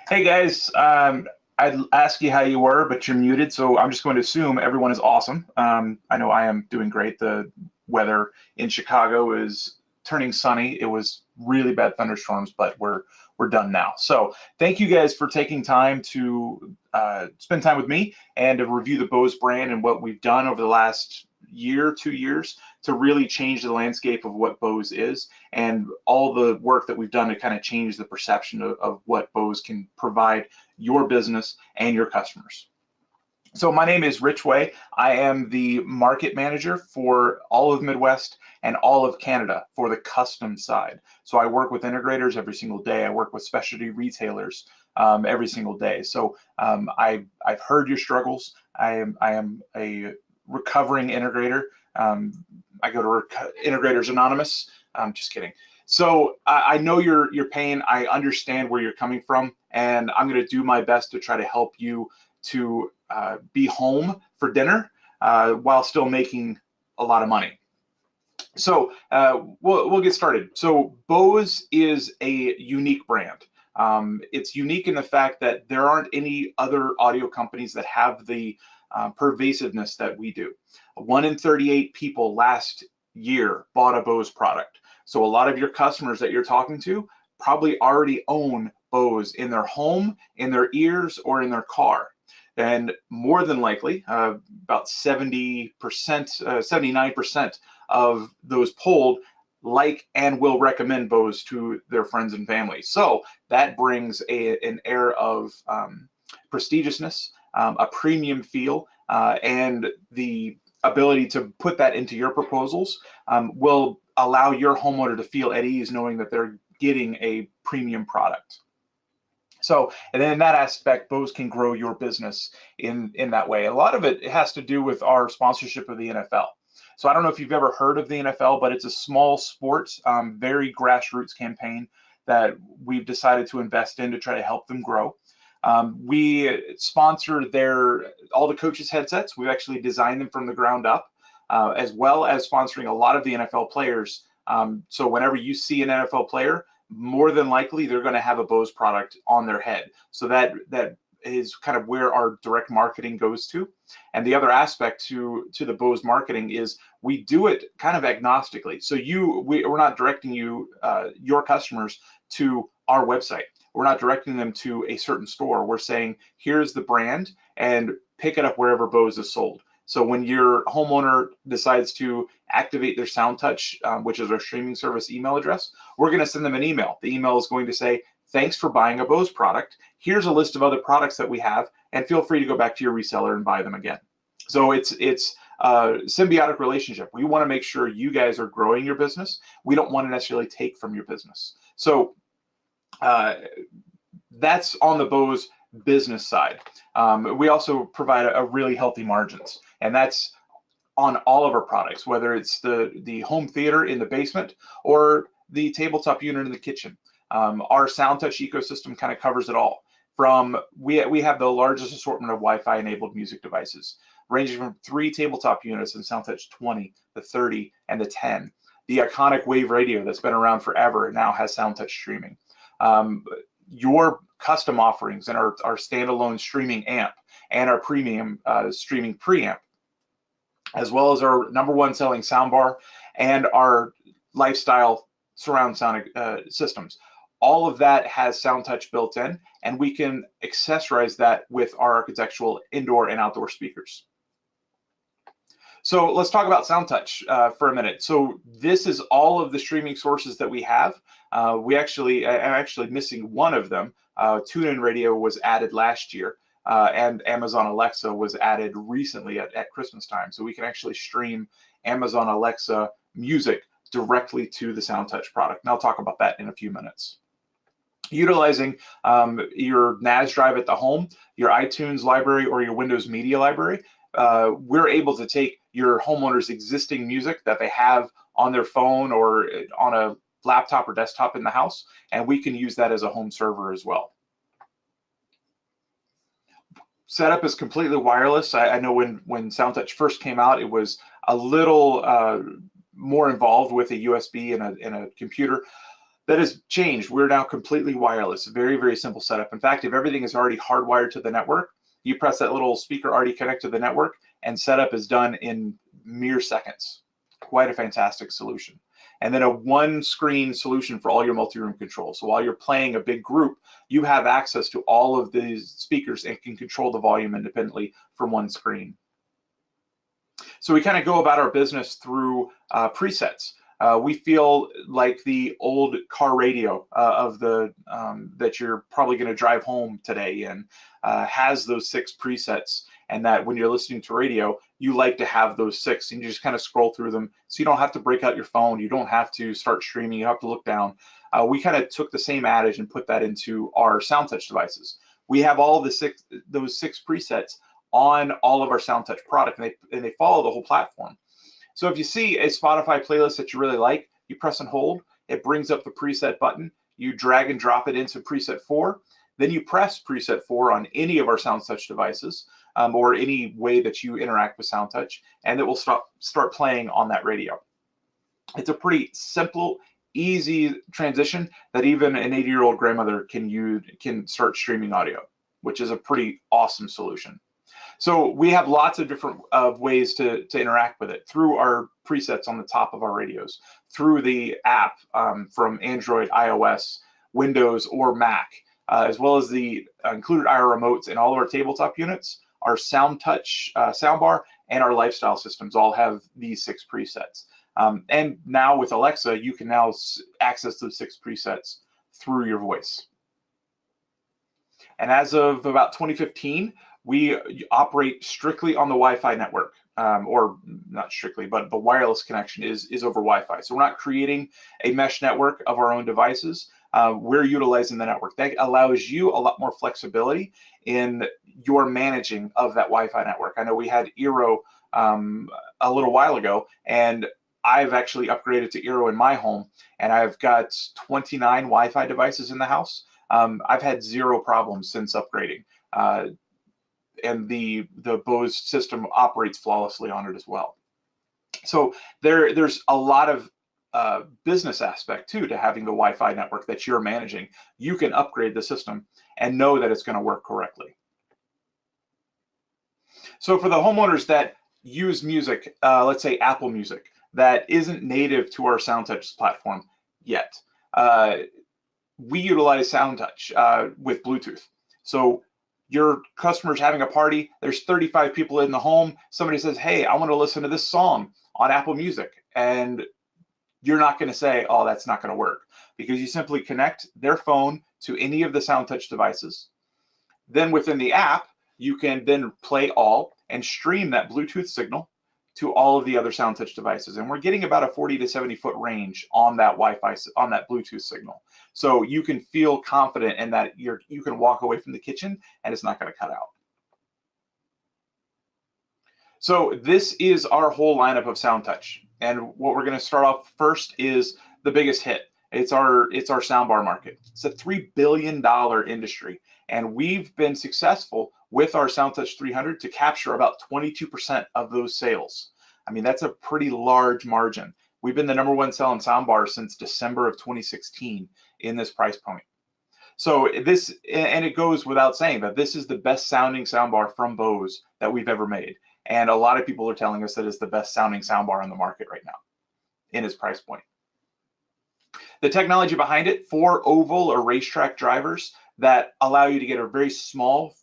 Hey guys, I'd ask you how you were, but you're muted, so I'm just going to assume everyone is awesome. I know I am doing great. The weather in Chicago is turning sunny. It was really bad thunderstorms, but we're done now. So thank you guys for taking time to spend time with me and to review the Bose brand and what we've done over the last year, 2 years to really change the landscape of what Bose is and all the work that we've done to kind of change the perception of what Bose can provide your business and your customers. So my name is Rich Way. I am the market manager for all of Midwest and all of Canada for the custom side. So I work with integrators every single day. I work with specialty retailers every single day. So I've heard your struggles. I am a recovering integrator. I go to Integrators Anonymous. Just kidding. So I know your pain. I understand where you're coming from, and I'm going to do my best to try to help you to be home for dinner while still making a lot of money. So we'll get started. So Bose is a unique brand. It's unique in the fact that there aren't any other audio companies that have the pervasiveness that we do. 1 in 38 people last year bought a Bose product. So a lot of your customers that you're talking to probably already own Bose in their home, in their ears, or in their car. And more than likely, about 70%, 79% of those polled like and will recommend Bose to their friends and family. So that brings an air of prestigiousness, a premium feel, and the ability to put that into your proposals will allow your homeowner to feel at ease knowing that they're getting a premium product. So, and then in that aspect, Bose can grow your business in that way. A lot of it has to do with our sponsorship of the NFL. So I don't know if you've ever heard of the NFL, but it's a small sports, very grassroots campaign that we've decided to invest in to try to help them grow. We sponsor all the coaches' headsets. We've actually designed them from the ground up, as well as sponsoring a lot of the NFL players. So whenever you see an NFL player, more than likely they're going to have a Bose product on their head. So that is kind of where our direct marketing goes to. And the other aspect to the Bose marketing is we do it kind of agnostically. So we're not directing your customers to our website. We're not directing them to a certain store. We're saying, here's the brand and pick it up wherever Bose is sold. So when your homeowner decides to activate their SoundTouch, which is our streaming service email address, we're going to send them an email. The email is going to say, thanks for buying a Bose product. Here's a list of other products that we have, and feel free to go back to your reseller and buy them again. So it's a symbiotic relationship. We want to make sure you guys are growing your business. We don't want to necessarily take from your business. So that's on the Bose business side. We also provide a really healthy margins, and that's on all of our products, whether it's the home theater in the basement or the tabletop unit in the kitchen. Our SoundTouch ecosystem kind of covers it all. We have the largest assortment of Wi-Fi enabled music devices, ranging from 3 tabletop units in SoundTouch 20, the 30, and the 10. The iconic Wave radio that's been around forever now has SoundTouch streaming. Your custom offerings and our standalone streaming amp and our premium streaming preamp, as well as our #1 selling soundbar and our lifestyle surround sound systems. All of that has SoundTouch built in, and we can accessorize that with our architectural indoor and outdoor speakers. So let's talk about SoundTouch for a minute. So this is all of the streaming sources that we have. I'm actually missing one of them. TuneIn Radio was added last year, and Amazon Alexa was added recently at Christmas time. So we can actually stream Amazon Alexa music directly to the SoundTouch product. And I'll talk about that in a few minutes. Utilizing your NAS drive at the home, your iTunes library, or your Windows Media Library, we're able to take your homeowner's existing music that they have on their phone or on a laptop or desktop in the house, and we can use that as a home server as well. Setup is completely wireless. I know when SoundTouch first came out, it was a little more involved with a USB and a computer. That has changed. We're now completely wireless. Very, very simple setup. In fact, if everything is already hardwired to the network, you press that little speaker already connect to the network, and setup is done in mere seconds. Quite a fantastic solution. And then a one screen solution for all your multi-room controls. So while you're playing a big group, you have access to all of these speakers and can control the volume independently from one screen. So we kind of go about our business through presets. We feel like the old car radio of the that you're probably going to drive home today in has those 6 presets, and that when you're listening to radio, you like to have those 6, and you just kind of scroll through them, so you don't have to break out your phone, you don't have to start streaming, you have to look down. We kind of took the same adage and put that into our SoundTouch devices. We have all those 6 presets on all of our SoundTouch product, and they follow the whole platform. So if you see a Spotify playlist that you really like, you press and hold, it brings up the preset button, you drag and drop it into preset 4, then you press preset 4 on any of our SoundTouch devices, or any way that you interact with SoundTouch, and it will start playing on that radio. It's a pretty simple, easy transition that even an 80-year-old grandmother can start streaming audio, which is a pretty awesome solution. So we have lots of different ways to interact with it through our presets on the top of our radios, through the app from Android, iOS, Windows, or Mac, as well as the included IR remotes in all of our tabletop units. Our SoundTouch soundbar and our lifestyle systems all have these 6 presets. And now with Alexa, you can now access those 6 presets through your voice. And as of about 2015, we operate strictly on the Wi-Fi network, or not strictly, but the wireless connection is over Wi-Fi. So we're not creating a mesh network of our own devices. We're utilizing the network. That allows you a lot more flexibility in your managing of that Wi-Fi network. I know we had Eero a little while ago, and I've actually upgraded to Eero in my home, and I've got 29 Wi-Fi devices in the house. I've had 0 problems since upgrading. And the Bose system operates flawlessly on it as well. So there's a lot of business aspect too to having the Wi-Fi network that you're managing. You can upgrade the system and know that it's going to work correctly. So for the homeowners that use music, let's say Apple Music, that isn't native to our SoundTouch platform yet, we utilize SoundTouch with Bluetooth. So your customer's having a party, there's 35 people in the home, somebody says, hey, I want to listen to this song on Apple Music, and you're not going to say, oh, that's not going to work, because you simply connect their phone to any of the SoundTouch devices. Then within the app, you can then play all and stream that Bluetooth signal to all of the other SoundTouch devices. And we're getting about a 40 to 70 foot range on that Wi-Fi, on that Bluetooth signal. So you can feel confident in that you can walk away from the kitchen and it's not going to cut out. So this is our whole lineup of SoundTouch. And what we're going to start off first is the biggest hit. It's our soundbar market. It's a $3 billion industry. And we've been successful with our SoundTouch 300 to capture about 22% of those sales. I mean, that's a pretty large margin. We've been the #1 selling soundbar since December of 2016 in this price point. So this, and it goes without saying that this is the best sounding soundbar from Bose that we've ever made. And a lot of people are telling us that it's the best sounding soundbar on the market right now in its price point. The technology behind it, 4 oval or racetrack drivers that allow you to get a very small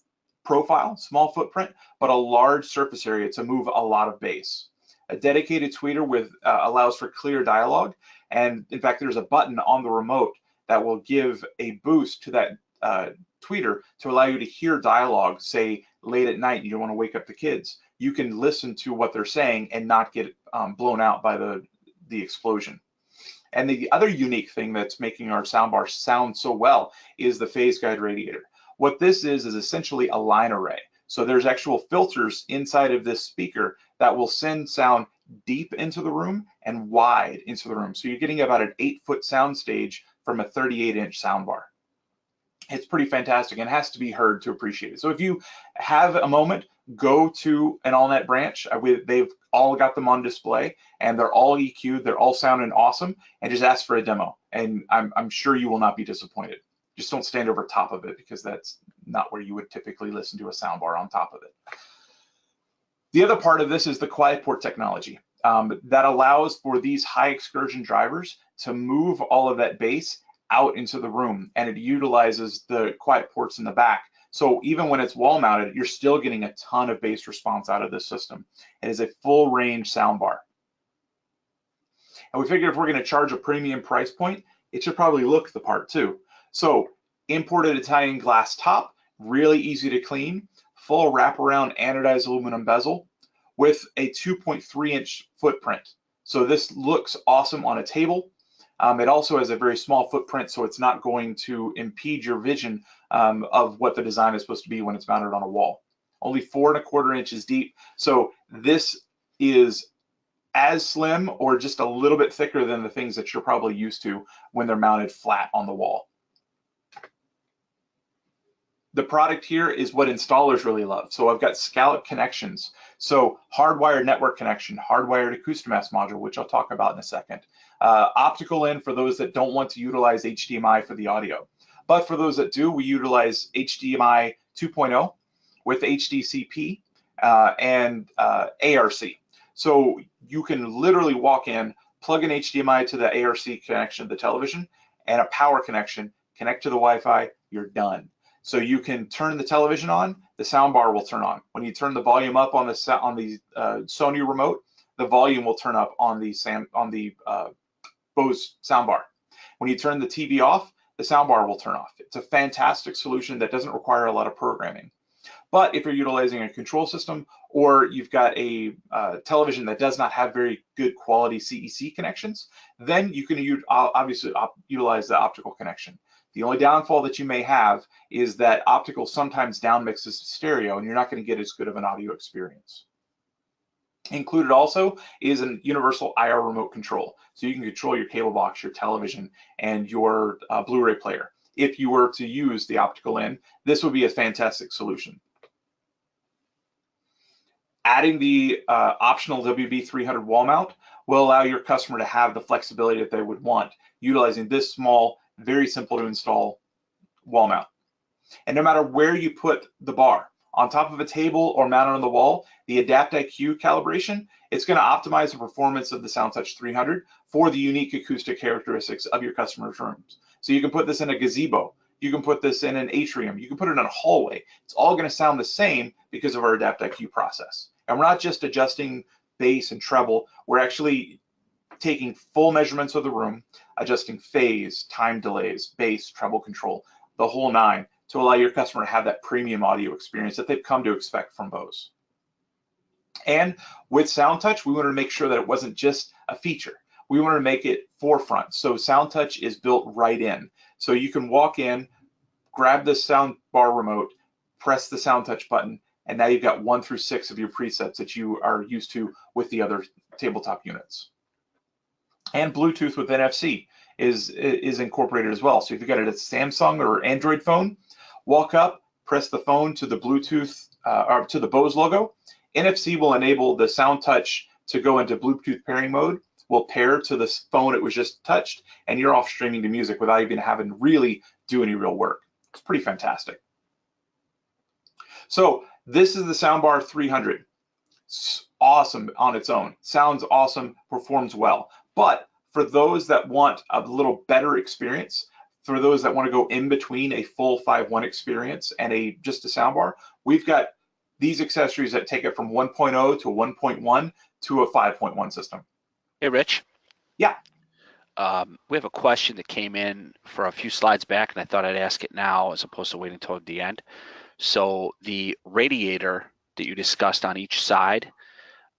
profile, small footprint, but a large surface area to move a lot of bass. A dedicated tweeter with allows for clear dialogue, and in fact, there's a button on the remote that will give a boost to that tweeter to allow you to hear dialogue. Say late at night, you don't want to wake up the kids. You can listen to what they're saying and not get blown out by the explosion. And the other unique thing that's making our soundbar sound so well is the phase guide radiator. What this is essentially a line array. So there's actual filters inside of this speaker that will send sound deep into the room and wide into the room. So you're getting about an 8-foot sound stage from a 38-inch soundbar. It's pretty fantastic and has to be heard to appreciate it. So if you have a moment, go to an AllNet branch. They've all got them on display, and they're all EQ'd. They're all sounding awesome, and just ask for a demo. And I'm sure you will not be disappointed. Just don't stand over top of it, because that's not where you would typically listen to a soundbar on top of it. The other part of this is the quiet port technology that allows for these high excursion drivers to move all of that bass out into the room, and it utilizes the quiet ports in the back. So even when it's wall mounted, you're still getting a ton of bass response out of this system. It is a full range soundbar. And we figured if we're going to charge a premium price point, it should probably look the part too. So imported Italian glass top, really easy to clean, full wraparound anodized aluminum bezel with a 2.3-inch footprint. So this looks awesome on a table. It also has a very small footprint, so it's not going to impede your vision of what the design is supposed to be when it's mounted on a wall. Only 4¼ inches deep. So this is as slim or just a little bit thicker than the things that you're probably used to when they're mounted flat on the wall. The product here is what installers really love. So I've got scallop connections. So hardwired network connection, hardwired Acoustimass module, which I'll talk about in a second. Optical in for those that don't want to utilize HDMI for the audio. But for those that do, we utilize HDMI 2.0 with HDCP and ARC. So you can literally walk in, plug an HDMI to the ARC connection of the television, and a power connection, connect to the Wi-Fi, you're done. So you can turn the television on, the soundbar will turn on. When you turn the volume up on the Sony remote, the volume will turn up on the Bose soundbar. When you turn the TV off, the soundbar will turn off. It's a fantastic solution that doesn't require a lot of programming. But if you're utilizing a control system, or you've got a television that does not have very good quality CEC connections, then you can obviously utilize the optical connection. The only downfall that you may have is that optical sometimes downmixes to stereo, and you're not going to get as good of an audio experience. Included also is a universal IR remote control. So you can control your cable box, your television, and your Blu-ray player. If you were to use the optical in, this would be a fantastic solution. Adding the optional WB300 wall mount will allow your customer to have the flexibility that they would want, utilizing this small, very simple to install wall mount. And no matter where you put the bar, on top of a table or mounted on the wall, the Adapt IQ calibration, it's going to optimize the performance of the SoundTouch 300 for the unique acoustic characteristics of your customer's rooms. So you can put this in a gazebo, you can put this in an atrium, you can put it in a hallway. It's all going to sound the same because of our Adapt IQ process. And we're not just adjusting bass and treble, we're actually taking full measurements of the room, adjusting phase, time delays, bass, treble control, the whole nine, to allow your customer to have that premium audio experience that they've come to expect from Bose. And with SoundTouch, we wanted to make sure that it wasn't just a feature. We wanted to make it forefront. So SoundTouch is built right in. So you can walk in, grab the soundbar remote, press the SoundTouch button, and now you've got 1 through 6 of your presets that you are used to with the other tabletop units. And Bluetooth with NFC is incorporated as well. So if you've got a Samsung or Android phone, walk up, press the phone to the Bluetooth or to the Bose logo. NFC will enable the SoundTouch to go into Bluetooth pairing mode, will pair to the phone it was just touched, and you're off streaming to music without even having to really do any real work. It's pretty fantastic. So this is the Soundbar 300. It's awesome on its own. Sounds awesome, performs well. But for those that want a little better experience, for those that want to go in between a full 5.1 experience and just a soundbar, we've got these accessories that take it from 1.0 to 1.1 to a 5.1 system. Hey, Rich. Yeah. We have a question that came in for a few slides back, and I thought I'd ask it now as opposed to waiting until the end. So the radiator that you discussed on each side,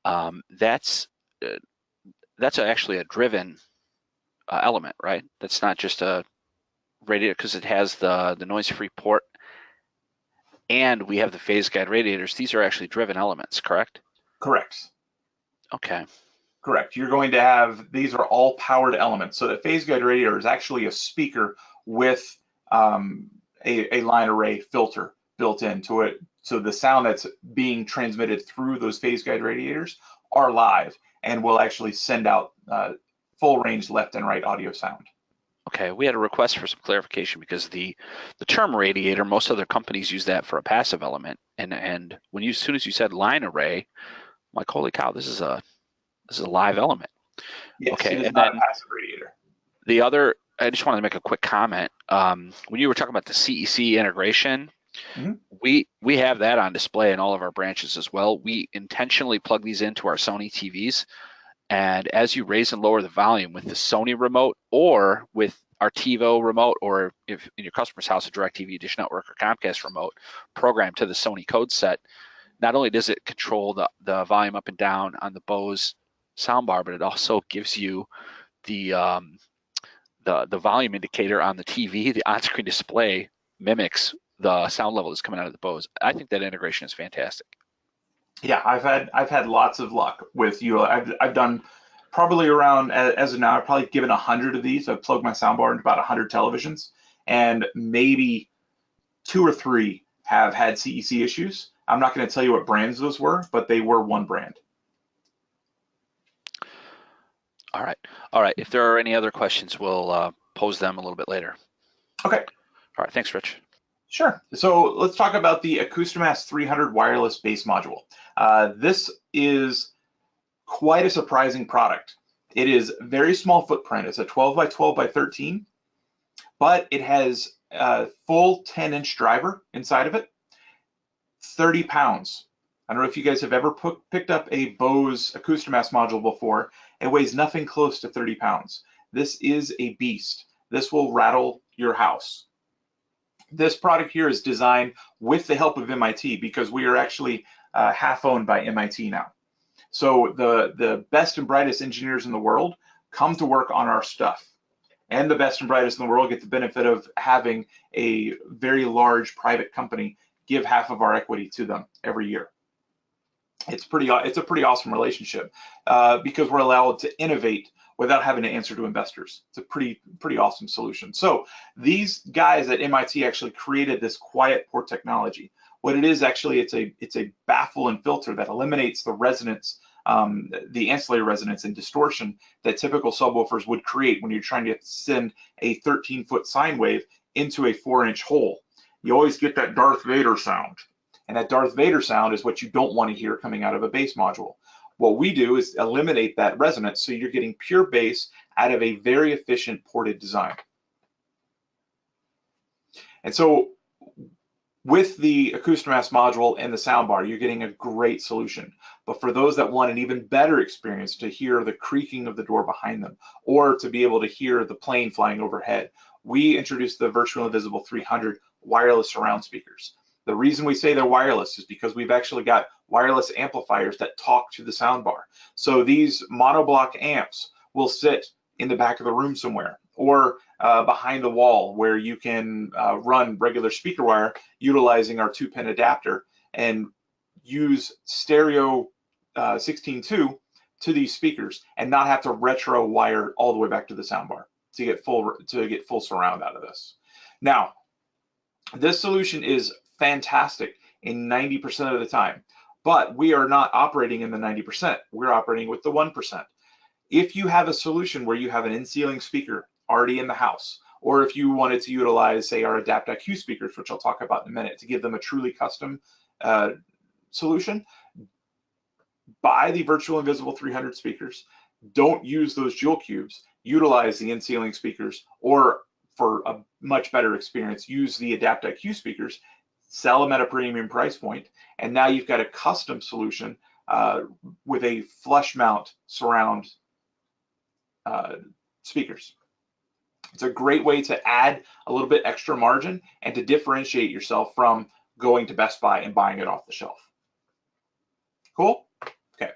that's actually a driven element, right? That's not just a radiator, because it has the noise-free port, and we have the phase guide radiators. These are actually driven elements, correct? Correct. Okay. Correct. You're going to have, these are all powered elements. So the phase guide radiator is actually a speaker with a line array filter built into it. So the sound that's being transmitted through those phase guide radiators are live and will actually send out full range left and right audio sound. Okay, we had a request for some clarification because the term radiator, most other companies use that for a passive element, and when you as soon as you said line array, I'm like, holy cow, this is a live element. Yes, it Okay, is and not a then passive radiator. the other, I just wanted to make a quick comment. When you were talking about the CEC integration, Mhm. we have that on display in all of our branches as well. We intentionally plug these into our Sony TVs, and as you raise and lower the volume with the Sony remote or with our TiVo remote, or if in your customer's house a DirecTV Dish Network or Comcast remote programmed to the Sony code set, not only does it control the volume up and down on the Bose soundbar, but it also gives you the the volume indicator on the TV. The on-screen display mimics the sound level that's coming out of the Bose. I think that integration is fantastic. Yeah, I've had lots of luck with you. I've done probably around as of now. I've probably given 100 of these. I've plugged my soundbar into about 100 televisions, and maybe two or three have had CEC issues. I'm not going to tell you what brands those were, but they were one brand. All right. All right. If there are any other questions, we'll pose them a little bit later. Okay, All right. Thanks, Rich. sure. So let's talk about the Acoustomass 300 wireless bass module. This is quite a surprising product. It is very small footprint. It's a 12 by 12 by 13, but it has a full 10-inch driver inside of it, 30 pounds. I don't know if you guys have ever picked up a Bose Acoustomass module before. It weighs nothing close to 30 pounds. This is a beast. This will rattle your house. This product here is designed with the help of MIT because we are actually half owned by MIT now. So the best and brightest engineers in the world come to work on our stuff. And the best and brightest in the world get the benefit of having a very large private company give half of our equity to them every year. It's a pretty awesome relationship because we're allowed to innovate without having to answer to investors. It's a pretty awesome solution. So these guys at MIT actually created this quiet port technology. What it is actually, it's a baffle and filter that eliminates the resonance, the ancillary resonance and distortion that typical subwoofers would create when you're trying to send a 13-foot sine wave into a 4-inch hole. You always get that Darth Vader sound. And that Darth Vader sound is what you don't want to hear coming out of a bass module. What we do is eliminate that resonance so you're getting pure bass out of a very efficient ported design. And so with the Acoustomass module and the soundbar, you're getting a great solution. But for those that want an even better experience to hear the creaking of the door behind them or to be able to hear the plane flying overhead, we introduced the Virtual Invisible 300 wireless surround speakers. The reason we say they're wireless is because we've actually got wireless amplifiers that talk to the soundbar. So these monoblock amps will sit in the back of the room somewhere or behind the wall where you can run regular speaker wire utilizing our 2-pin adapter and use stereo 16.2 to these speakers and not have to retro wire all the way back to the soundbar to get full surround out of this. Now, this solution is fantastic in 90% of the time, but we are not operating in the 90%. We're operating with the 1%. If you have a solution where you have an in-ceiling speaker already in the house, or if you wanted to utilize, say, our Adapt IQ speakers, which I'll talk about in a minute, to give them a truly custom solution, buy the Virtual Invisible 300 speakers. Don't use those jewel cubes. Utilize the in-ceiling speakers, or for a much better experience, use the Adapt IQ speakers, sell them at a premium price point, and now you've got a custom solution with a flush mount surround speakers. It's a great way to add a little bit extra margin and to differentiate yourself from going to Best Buy and buying it off the shelf. Cool? Okay.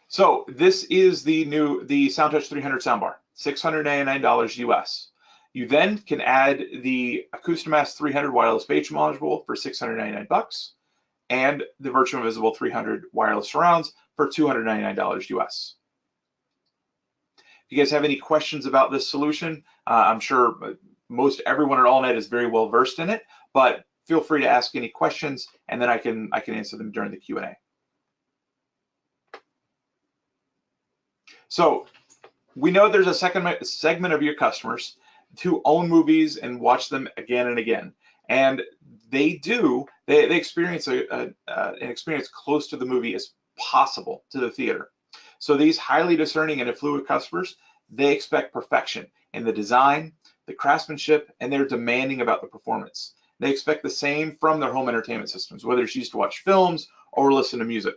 So this is the SoundTouch 300 soundbar, $699 US. You then can add the Acoustomass 300 wireless bass module for $699 and the Virtual Invisible 300 wireless surrounds for $299 US. If you guys have any questions about this solution, I'm sure most everyone at AllNet is very well versed in it, but feel free to ask any questions, and then I can answer them during the Q&A. So we know there's a second segment of your customers who own movies and watch them again and again, and they experience an experience close to the movie as possible to the theater. So these highly discerning and affluent customers, they expect perfection in the design, the craftsmanship, and they're demanding about the performance. They expect the same from their home entertainment systems, whether it's used to watch films or listen to music.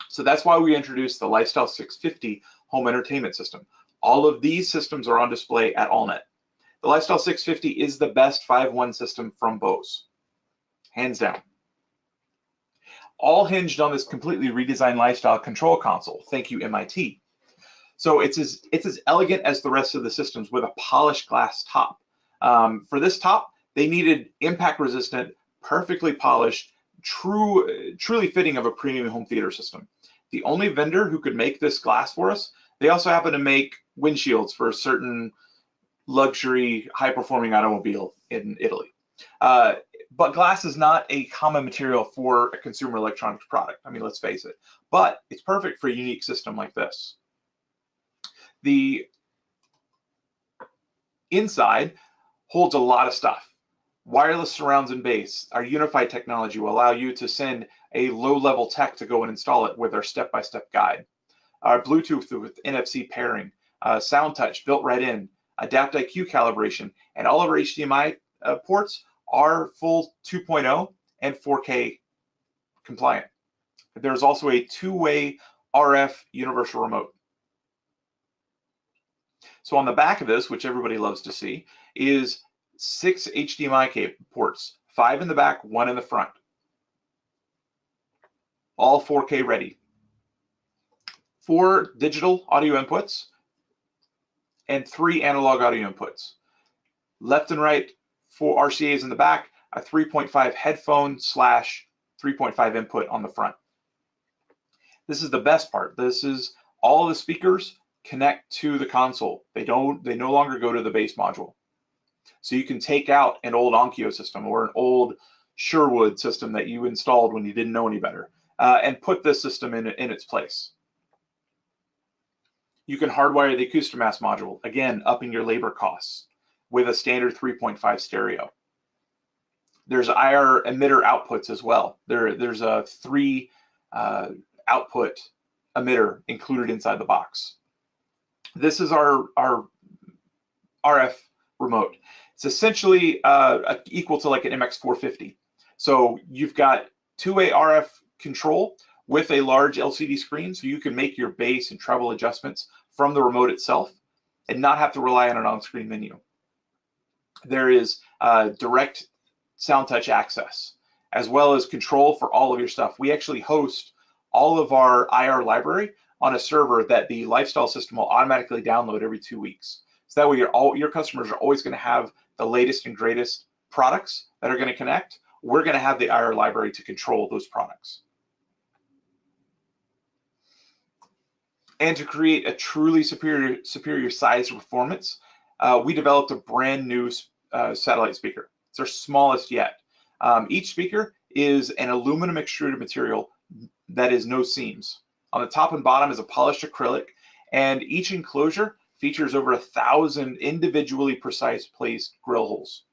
So that's why we introduced the Lifestyle 650 home entertainment system. All of these systems are on display at AllNet. The Lifestyle 650 is the best 5.1 system from Bose, hands down. All hinged on this completely redesigned lifestyle control console. Thank you, MIT. So it's as elegant as the rest of the systems with a polished glass top. For this top, they needed impact resistant, perfectly polished, truly fitting of a premium home theater system. The only vendor who could make this glass for us, they also happen to make windshields for a certain luxury, high-performing automobile in Italy. But glass is not a common material for a consumer electronics product. I mean, let's face it. But it's perfect for a unique system like this. The inside holds a lot of stuff. Wireless surrounds and bass. Our unified technology will allow you to send a low-level tech to go and install it with our step-by-step guide. Our Bluetooth with NFC pairing, Sound Touch built right in, Adapt IQ calibration, and all of our HDMI ports are full 2.0 and 4K compliant. There's also a two-way RF universal remote. So on the back of this, which everybody loves to see, is 6 HDMI ports, 5 in the back, 1 in the front. All 4K ready. 4 digital audio inputs and 3 analog audio inputs. Left and right 4 RCAs in the back, a 3.5 headphone / 3.5 input on the front. This is the best part. This is all of the speakers connect to the console. They no longer go to the base module. So you can take out an old Onkyo system or an old Sherwood system that you installed when you didn't know any better, and put this system in its place. You can hardwire the Acoustomass module, again, upping your labor costs with a standard 3.5 stereo. There's IR emitter outputs as well. There's a 3 output emitter included inside the box. This is our RF remote. It's essentially equal to like an MX450. So you've got two-way RF control with a large LCD screen, so you can make your bass and treble adjustments from the remote itself and not have to rely on an on-screen menu. There is direct sound touch access, as well as control for all of your stuff. We actually host all of our IR library on a server that the lifestyle system will automatically download every 2 weeks. So that way your customers are always going to have the latest and greatest products that are going to connect. We're going to have the IR library to control those products. And to create a truly superior size performance, we developed a brand new satellite speaker. It's our smallest yet. Each speaker is an aluminum extruded material that is no seams. On the top and bottom is a polished acrylic, and each enclosure features over 1,000 individually precise placed grill holes.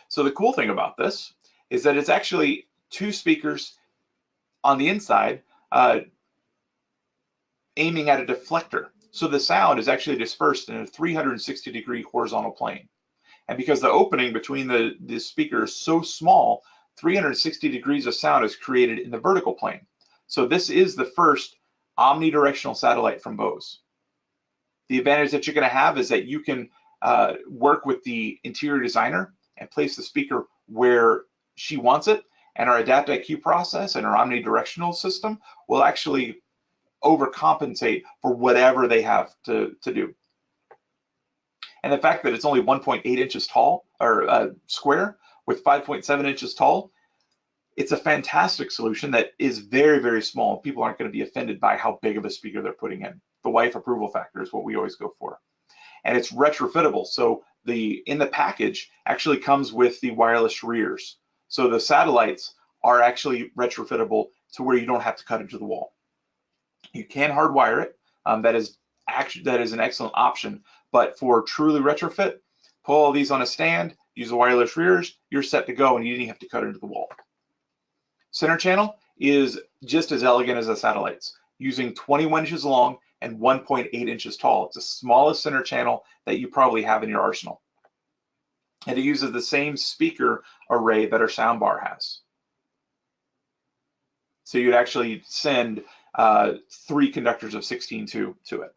So the cool thing about this is that it's actually 2 speakers on the inside aiming at a deflector. So the sound is actually dispersed in a 360-degree horizontal plane. And because the opening between the speaker is so small, 360 degrees of sound is created in the vertical plane. So this is the first omnidirectional satellite from Bose. The advantage that you're going to have is that you can work with the interior designer and place the speaker where she wants it, and our Adapt IQ process and our omnidirectional system will actually overcompensate for whatever they have to do. And the fact that it's only 1.8 inches tall, or square, with 5.7 inches tall, it's a fantastic solution that is very, very small. People aren't going to be offended by how big of a speaker they're putting in. The wife approval factor is what we always go for. and it's retrofittable. So in the package actually comes with the wireless rears. So the satellites are actually retrofittable to where you don't have to cut into the wall. You can hardwire it. That is an excellent option. But for truly retrofit, pull all these on a stand, use the wireless rears, you're set to go, and you didn't have to cut into the wall. Center channel is just as elegant as the satellites, using 21 inches long and 1.8 inches tall. It's the smallest center channel that you probably have in your arsenal. And it uses the same speaker array that our soundbar has. So you'd actually send 3 conductors of 16 to it.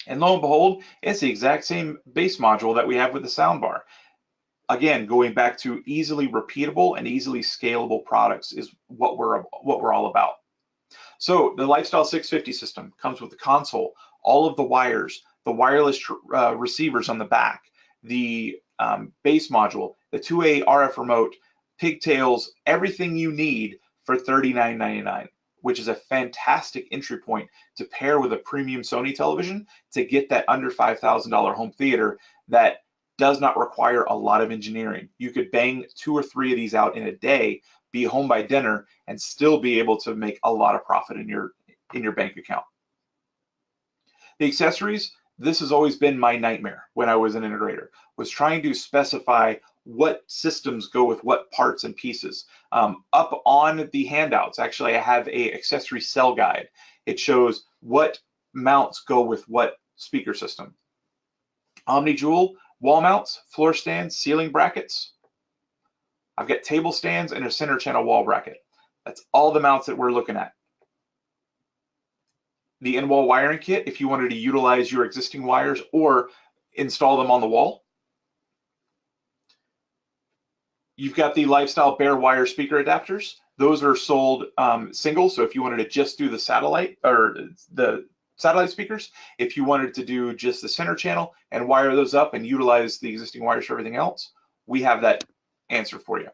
And lo and behold, it's the exact same base module that we have with the soundbar. Again, going back to easily repeatable and easily scalable products is what we're all about. So the Lifestyle 650 system comes with the console, all of the wires, the wireless receivers on the back, the base module, the 2A RF remote, pigtails, everything you need for $39.99, which is a fantastic entry point to pair with a premium Sony television to get that under $5,000 home theater that does not require a lot of engineering. You could bang 2 or 3 of these out in a day, be home by dinner, and still be able to make a lot of profit in your bank account. The accessories, this has always been my nightmare when I was an integrator, was trying to specify what systems go with what parts and pieces. Up on the handouts, actually, I have a accessory cell guide. It shows what mounts go with what speaker system. Omni-Jewel, wall mounts, floor stands, ceiling brackets. I've got table stands and a center channel wall bracket. That's all the mounts that we're looking at. The in-wall wiring kit, if you wanted to utilize your existing wires or install them on the wall. You've got the Lifestyle bare wire speaker adapters. Those are sold single, so if you wanted to just do the satellite or the satellite speakers, if you wanted to do just the center channel and wire those up and utilize the existing wires for everything else, we have that answer for you.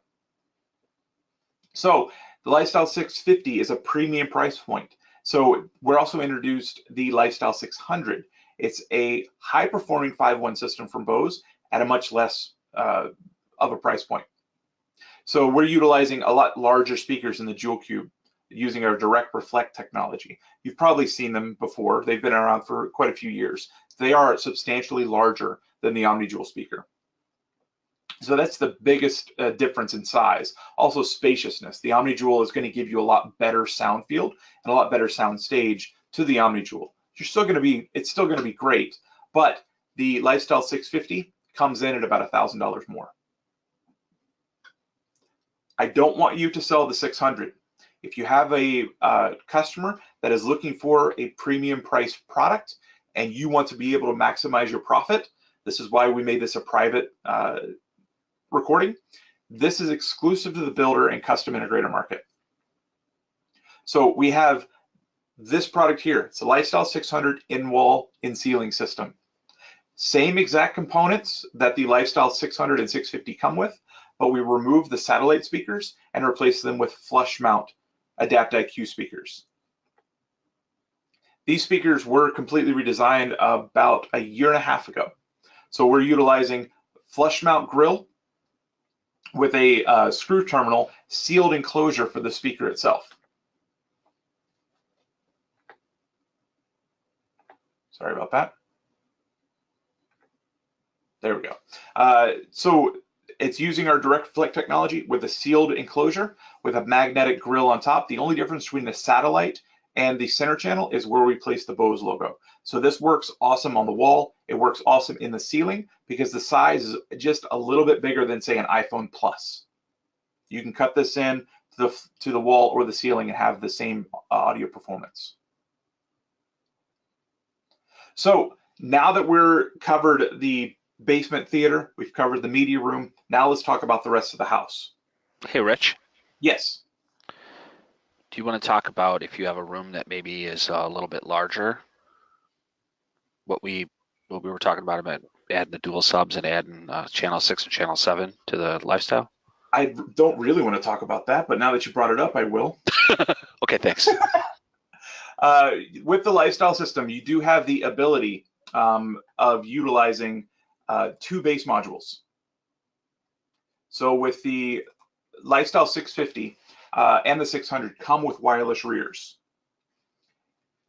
So the Lifestyle 650 is a premium price point. So we're also introduced the Lifestyle 600. It's a high performing 5.1 system from Bose at a much less of a price point. So we're utilizing a lot larger speakers in the Jewel Cube using our direct reflect technology. You've probably seen them before. They've been around for quite a few years. They are substantially larger than the Omni-Jewel speaker. So that's the biggest difference in size. Also spaciousness. The Omni-Jewel is going to give you a lot better sound field and a lot better sound stage to the Omni-Jewel. It's still going to be great, but the Lifestyle 650 comes in at about $1,000 more. I don't want you to sell the 600. If you have a customer that is looking for a premium price product and you want to be able to maximize your profit, this is why we made this a private recording. This is exclusive to the builder and custom integrator market. So we have this product here. It's a Lifestyle 600 in-wall, in-ceiling system. Same exact components that the Lifestyle 600 and 650 come with, but we removed the satellite speakers and replaced them with flush mount Adapt IQ speakers. These speakers were completely redesigned about a year and a half ago. So we're utilizing flush mount grill with a screw terminal sealed enclosure for the speaker itself. Sorry about that. There we go. So it's using our direct reflect technology with a sealed enclosure with a magnetic grill on top. The only difference between the satellite and the center channel is where we place the Bose logo. So this works awesome on the wall. It works awesome in the ceiling because the size is just a little bit bigger than, say, an iPhone Plus. You can cut this in to the wall or the ceiling and have the same audio performance. So now that we're covered the basement theater, we've covered the media room, now let's talk about the rest of the house. Hey, Rich. Yes. Do you want to talk about if you have a room that maybe is a little bit larger? What we were talking about adding the dual subs and adding channel 6 and channel 7 to the Lifestyle? I don't really want to talk about that, but now that you brought it up, I will. Okay, thanks. With the Lifestyle system, you do have the ability of utilizing two bass modules. So with the Lifestyle 650 and the 600 come with wireless rears.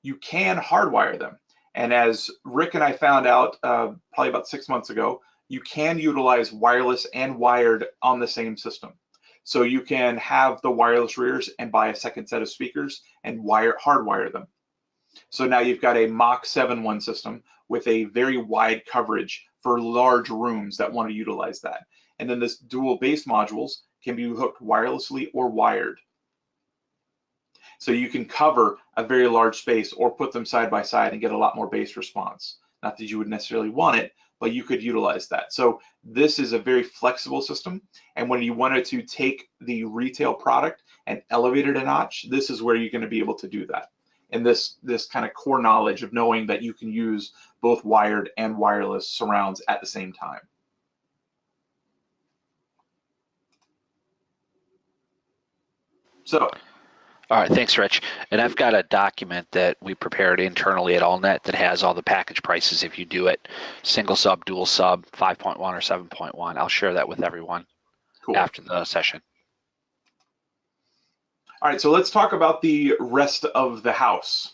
You can hardwire them. And as Rick and I found out probably about 6 months ago, you can utilize wireless and wired on the same system. So you can have the wireless rears and buy a second set of speakers and hardwire them. So now you've got a Mach 7.1 system with a very wide coverage for large rooms that want to utilize that. And then this dual bass modules can be hooked wirelessly or wired. So you can cover a very large space or put them side by side and get a lot more bass response. Not that you would necessarily want it, but you could utilize that. So this is a very flexible system. And when you wanted to take the retail product and elevate it a notch, this is where you're going to be able to do that. And this kind of core knowledge of knowing that you can use both wired and wireless surrounds at the same time. So, All right, thanks, Rich. And I've got a document that we prepared internally at AllNet that has all the package prices if you do it, single sub, dual sub, 5.1 or 7.1. I'll share that with everyone cool. after the session. All right, so let's talk about the rest of the house.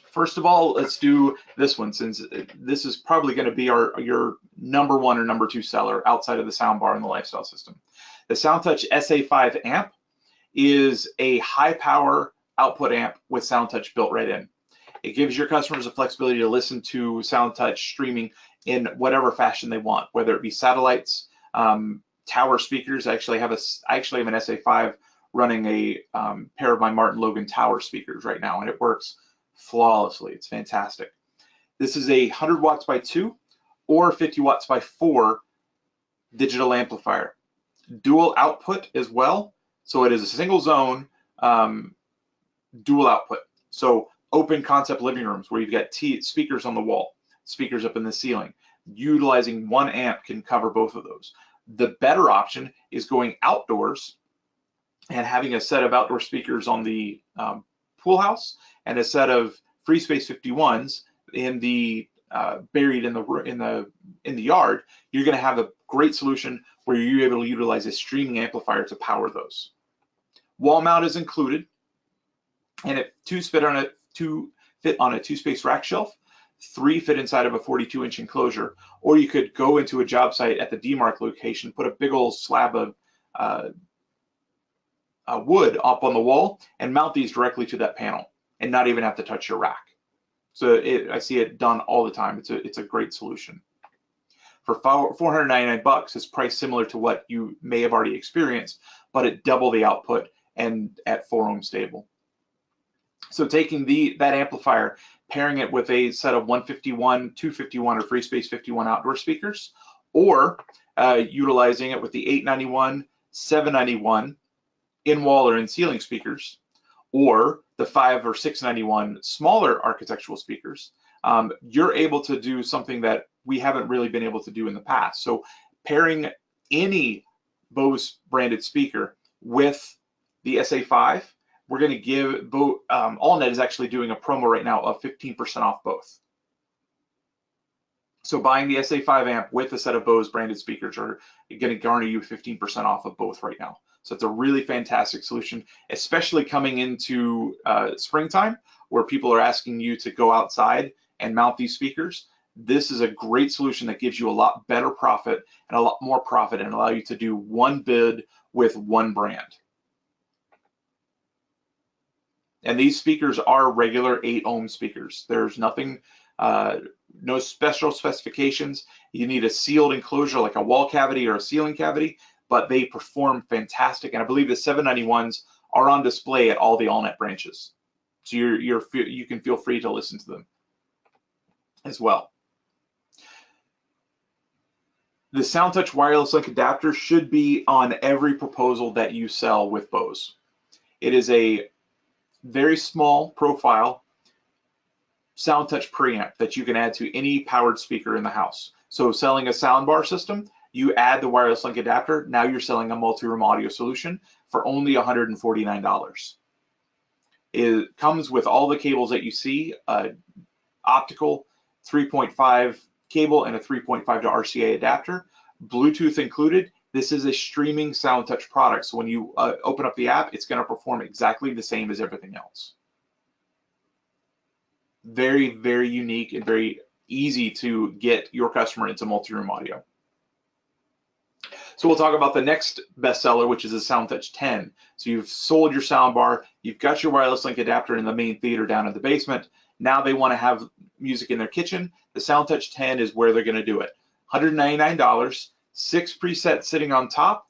First of all, let's do this one, since this is probably going to be your number one or number two seller outside of the soundbar and the lifestyle system. The SoundTouch SA5 amp is a high power output amp with SoundTouch built right in. It gives your customers the flexibility to listen to SoundTouch streaming in whatever fashion they want, whether it be satellites, tower speakers. I actually have an SA5 running a pair of my Martin Logan tower speakers right now, and it works flawlessly. It's fantastic. This is a 100 watts by 2 or 50 watts by 4 digital amplifier. Dual output as well. So it is a single zone dual output. So open concept living rooms where you've got speakers on the wall, speakers up in the ceiling. Utilizing one amp can cover both of those. The better option is going outdoors and having a set of outdoor speakers on the pool house and a set of Free Space 51s in the buried in the yard. You're going to have a great solution where you're able to utilize a streaming amplifier to power those. Wall mount is included, and it two fit on a 2-space rack shelf. 3 fit inside of a 42-inch enclosure, or you could go into a job site at the DMARC location, put a big old slab of wood up on the wall and mount these directly to that panel and not even have to touch your rack. So I see it done all the time. It's a great solution. For $499, it's priced similar to what you may have already experienced, but at double the output and at 4 ohm stable. So taking that amplifier, pairing it with a set of 151, 251, or Free Space 51 outdoor speakers, or utilizing it with the 891, 791 in-wall or in-ceiling speakers, or the 5 or 691 smaller architectural speakers, you're able to do something that we haven't really been able to do in the past. So pairing any Bose branded speaker with the SA5, we're going to give AllNet is actually doing a promo right now of 15% off both. So buying the SA5 amp with a set of Bose branded speakers are going to garner you 15% off of both right now. So it's a really fantastic solution, especially coming into springtime where people are asking you to go outside and mount these speakers. This is a great solution that gives you a lot better profit and a lot more profit and allow you to do one bid with one brand. And these speakers are regular 8 ohm speakers. There's nothing, no special specifications. You need a sealed enclosure like a wall cavity or a ceiling cavity, but they perform fantastic. And I believe the 791s are on display at all the AllNet branches. So you can feel free to listen to them as well. The SoundTouch wireless link adapter should be on every proposal that you sell with Bose. It is a very small profile SoundTouch preamp that you can add to any powered speaker in the house. So selling a soundbar system, you add the wireless link adapter, now you're selling a multi-room audio solution for only $149. It comes with all the cables that you see, optical, 3.5 cable and a 3.5 to RCA adapter, Bluetooth included. This is a streaming SoundTouch product, so when you open up the app, it's going to perform exactly the same as everything else. Very, very unique and very easy to get your customer into multi-room audio. So we'll talk about the next bestseller, which is the SoundTouch 10. So you've sold your soundbar, you've got your wireless link adapter in the main theater down in the basement. Now they want to have music in their kitchen. The SoundTouch 10 is where they're going to do it. $199, 6 presets sitting on top,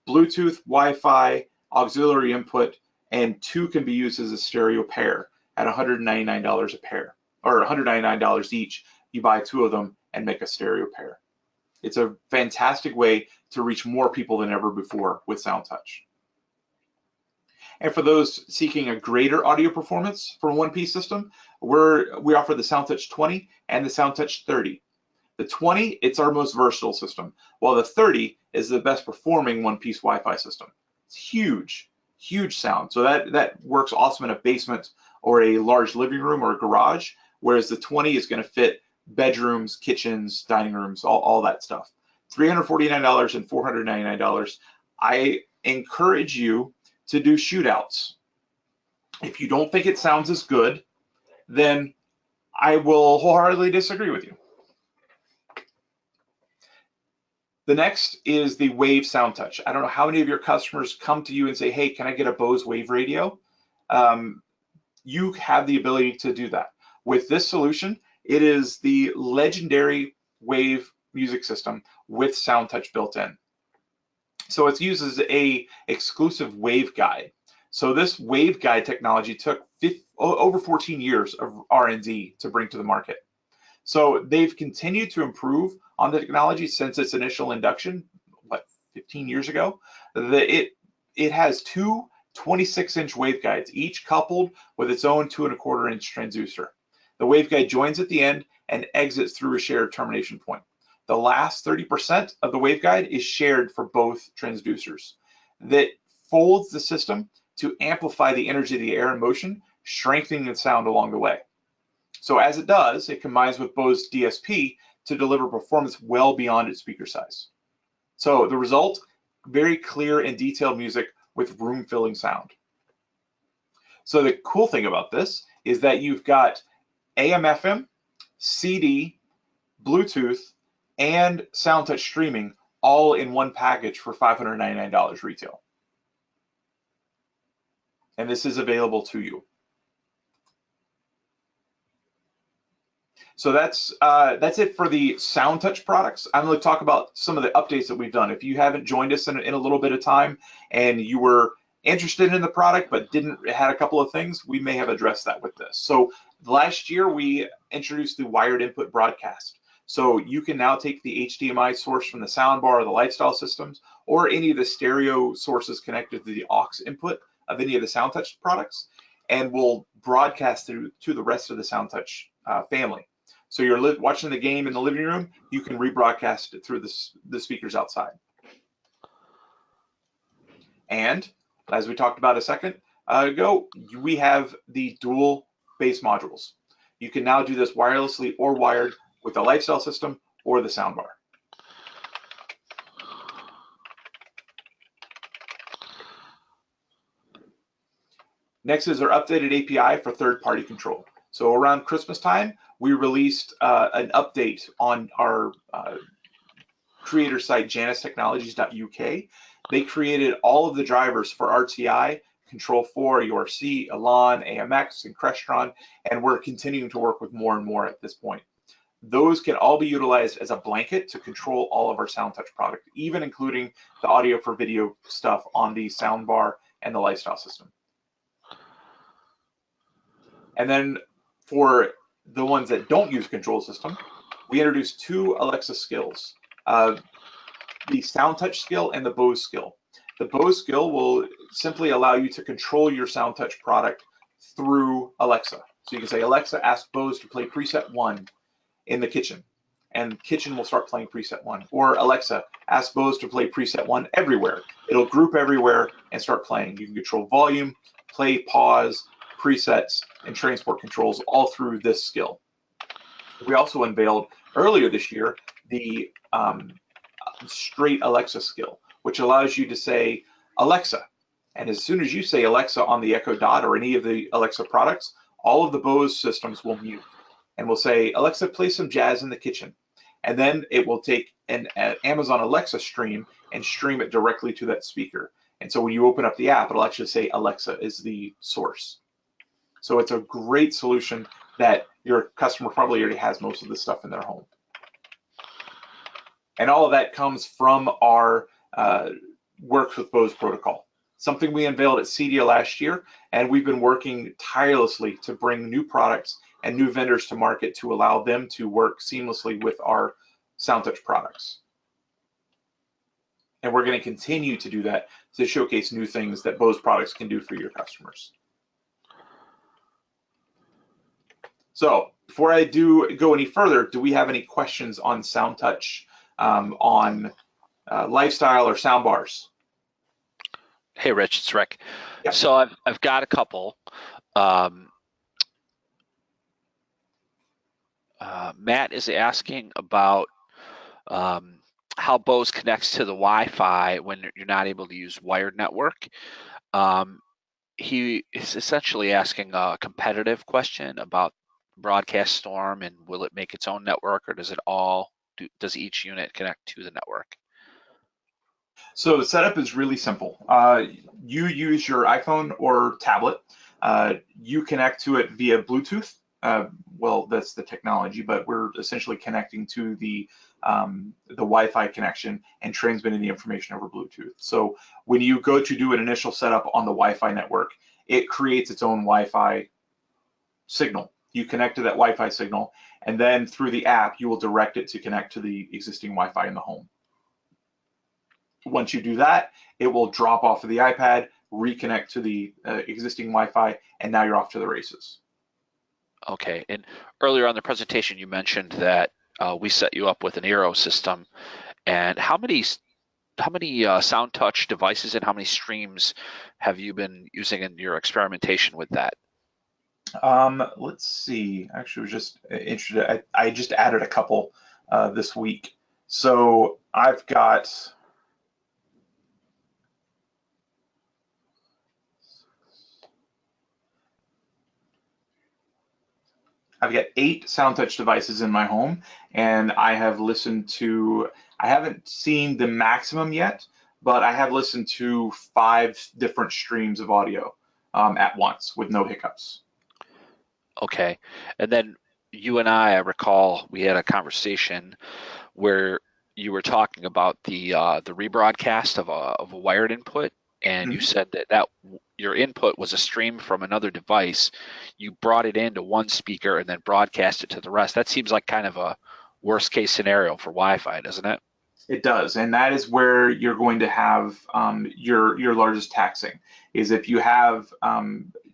Bluetooth, Wi-Fi, auxiliary input, and 2 can be used as a stereo pair at $199 a pair, or $199 each. You buy 2 of them and make a stereo pair. It's a fantastic way to reach more people than ever before with SoundTouch. And for those seeking a greater audio performance from a one-piece system, we offer the SoundTouch 20 and the SoundTouch 30. The 20, it's our most versatile system, while the 30 is the best performing one-piece Wi-Fi system. It's huge, huge sound. So that works awesome in a basement or a large living room or a garage, whereas the 20 is going to fit bedrooms, kitchens, dining rooms, all that stuff. $349 and $499. I encourage you to do shootouts. If you don't think it sounds as good, then I will wholeheartedly disagree with you. The next is the Wave SoundTouch. I don't know how many of your customers come to you and say, hey, can I get a Bose Wave radio? You have the ability to do that. With this solution, it is the legendary Wave music system with SoundTouch built in. So it uses a exclusive waveguide. So this waveguide technology took over 14 years of R&D to bring to the market. So they've continued to improve on the technology since its initial induction, 15 years ago. It has 2 26-inch waveguides, each coupled with its own 2 1/4-inch transducer. The waveguide joins at the end and exits through a shared termination point. The last 30% of the waveguide is shared for both transducers. That folds the system to amplify the energy of the air and motion, strengthening the sound along the way. So as it does, it combines with Bose DSP to deliver performance well beyond its speaker size. So the result, very clear and detailed music with room-filling sound. So the cool thing about this is that you've got AM/FM, CD, Bluetooth, and SoundTouch streaming all in one package for $599 retail. And this is available to you. So that's it for the SoundTouch products. I'm going to talk about some of the updates that we've done. If you haven't joined us in a little bit of time and you were interested in the product but had a couple of things, we may have addressed that with this. So last year we introduced the wired input broadcast. So you can now take the HDMI source from the soundbar or the lifestyle systems or any of the stereo sources connected to the aux input of any of the SoundTouch products, and we'll broadcast through to the rest of the SoundTouch family. So you're watching the game in the living room, you can rebroadcast it through the speakers outside. And as we talked about a second ago, we have the dual bass modules. You can now do this wirelessly or wired with the lifestyle system or the soundbar. Next is our updated API for third-party control. So around Christmas time, we released an update on our creator site, janistechnologies.uk. They created all of the drivers for RTI, Control4, URC, Elan, AMX, and Crestron, and we're continuing to work with more and more at this point. Those can all be utilized as a blanket to control all of our SoundTouch product, even including the audio for video stuff on the soundbar and the lifestyle system. And then for the ones that don't use control system, we introduced 2 Alexa skills, the SoundTouch skill and the Bose skill. The Bose skill will simply allow you to control your SoundTouch product through Alexa. So you can say, Alexa, ask Bose to play preset 1 in the kitchen, and kitchen will start playing preset 1. Or Alexa, ask Bose to play preset 1 everywhere. It'll group everywhere and start playing. You can control volume, play, pause, presets, and transport controls all through this skill. We also unveiled earlier this year the straight Alexa skill, which allows you to say Alexa. And as soon as you say Alexa on the Echo Dot or any of the Alexa products, all of the Bose systems will mute and will say, Alexa, play some jazz in the kitchen. And then it will take an Amazon Alexa stream and stream it directly to that speaker. And so when you open up the app, it'll actually say Alexa is the source. So it's a great solution that your customer probably already has most of the stuff in their home. And all of that comes from our Works with Bose protocol, something we unveiled at CEDIA last year, and we've been working tirelessly to bring new products and new vendors to market to allow them to work seamlessly with our SoundTouch products. And we're going to continue to do that to showcase new things that Bose products can do for your customers. So before I do go any further, do we have any questions on SoundTouch, on lifestyle or sound bars? Hey, Rich, it's Rick. Yep. So I've got a couple. Matt is asking about how Bose connects to the Wi-Fi when you're not able to use wired network. He is essentially asking a competitive question about Broadcast Storm and will it make its own network, or does each unit connect to the network? So the setup is really simple. You use your iPhone or tablet. You connect to it via Bluetooth. Well, that's the technology, but we're essentially connecting to the Wi-Fi connection and transmitting the information over Bluetooth. So when you go to do an initial setup on the Wi-Fi network, it creates its own Wi-Fi signal. You connect to that Wi-Fi signal, and then through the app, you will direct it to connect to the existing Wi-Fi in the home. Once you do that, it will drop off of the iPad, reconnect to the existing Wi-Fi, and now you're off to the races. Okay, and earlier on the presentation, you mentioned that we set you up with an Eero system. And how many SoundTouch devices and how many streams have you been using in your experimentation with that? Let's see. Actually, I was just interested. I just added a couple this week. So I've got I've got 8 SoundTouch devices in my home, and I have listened to, I haven't seen the maximum yet, but I have listened to 5 different streams of audio at once with no hiccups. Okay, and then you and I recall we had a conversation where you were talking about the rebroadcast of a wired input, and you Mhm. said that your input was a stream from another device. You brought it into one speaker and then broadcast it to the rest. That seems like kind of a worst case scenario for Wi-Fi, doesn't it? It does, and that is where you're going to have your largest taxing. Is if you have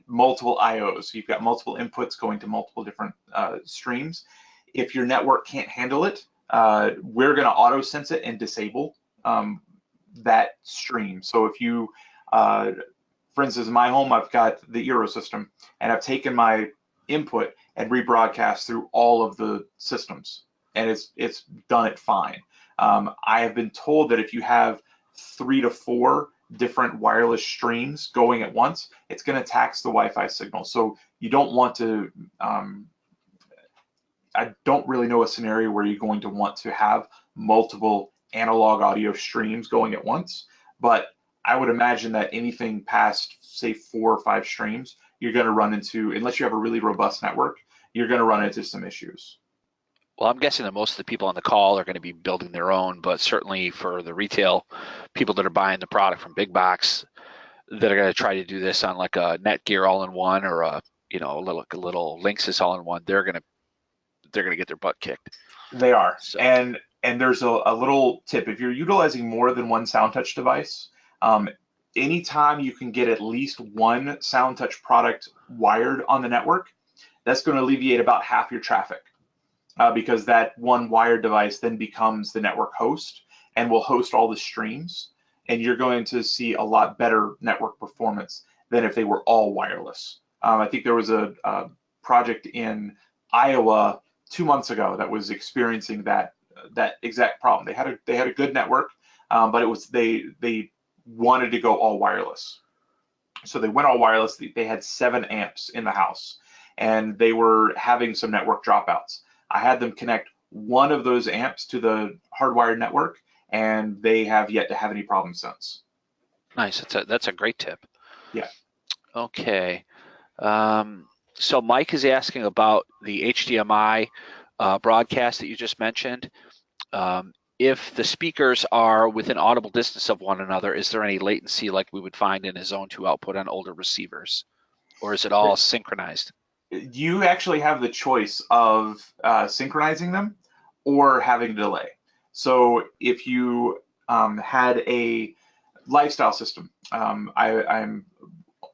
multiple IOs, you've got multiple inputs going to multiple different streams. If your network can't handle it, we're going to auto sense it and disable that stream. So if you, for instance, in my home, I've got the Eero system, and I've taken my input and rebroadcast through all of the systems, and it's done it fine. I have been told that if you have 3 to 4 different wireless streams going at once, it's going to tax the Wi-Fi signal. So you don't want to. I don't really know a scenario where you're going to want to have multiple analog audio streams going at once, but I would imagine that anything past, say, 4 or 5 streams, you're going to run into, unless you have a really robust network, you're going to run into some issues. Well, I'm guessing that most of the people on the call are going to be building their own, but certainly for the retail people that are buying the product from big box that are going to try to do this on like a Netgear all-in-one or a little Linksys all-in-one, they're gonna get their butt kicked. They are, So and there's a little tip. If you're utilizing more than one SoundTouch device, anytime you can get at least one SoundTouch product wired on the network, that's going to alleviate about half your traffic. Because that one wired device then becomes the network host and will host all the streams, and you're going to see a lot better network performance than if they were all wireless. I think there was a project in Iowa 2 months ago that was experiencing that exact problem. They had a good network, but it was they wanted to go all wireless. So they went all wireless. They had 7 amps in the house, and they were having some network dropouts. I had them connect one of those amps to the hardwired network, and they have yet to have any problems since. Nice. That's a great tip. Yeah. Okay. So Mike is asking about the HDMI broadcast that you just mentioned. If the speakers are within audible distance of one another, is there any latency like we would find in a Zone 2 output on older receivers? Or is it all synchronized? You actually have the choice of synchronizing them or having a delay. So if you had a lifestyle system, I'm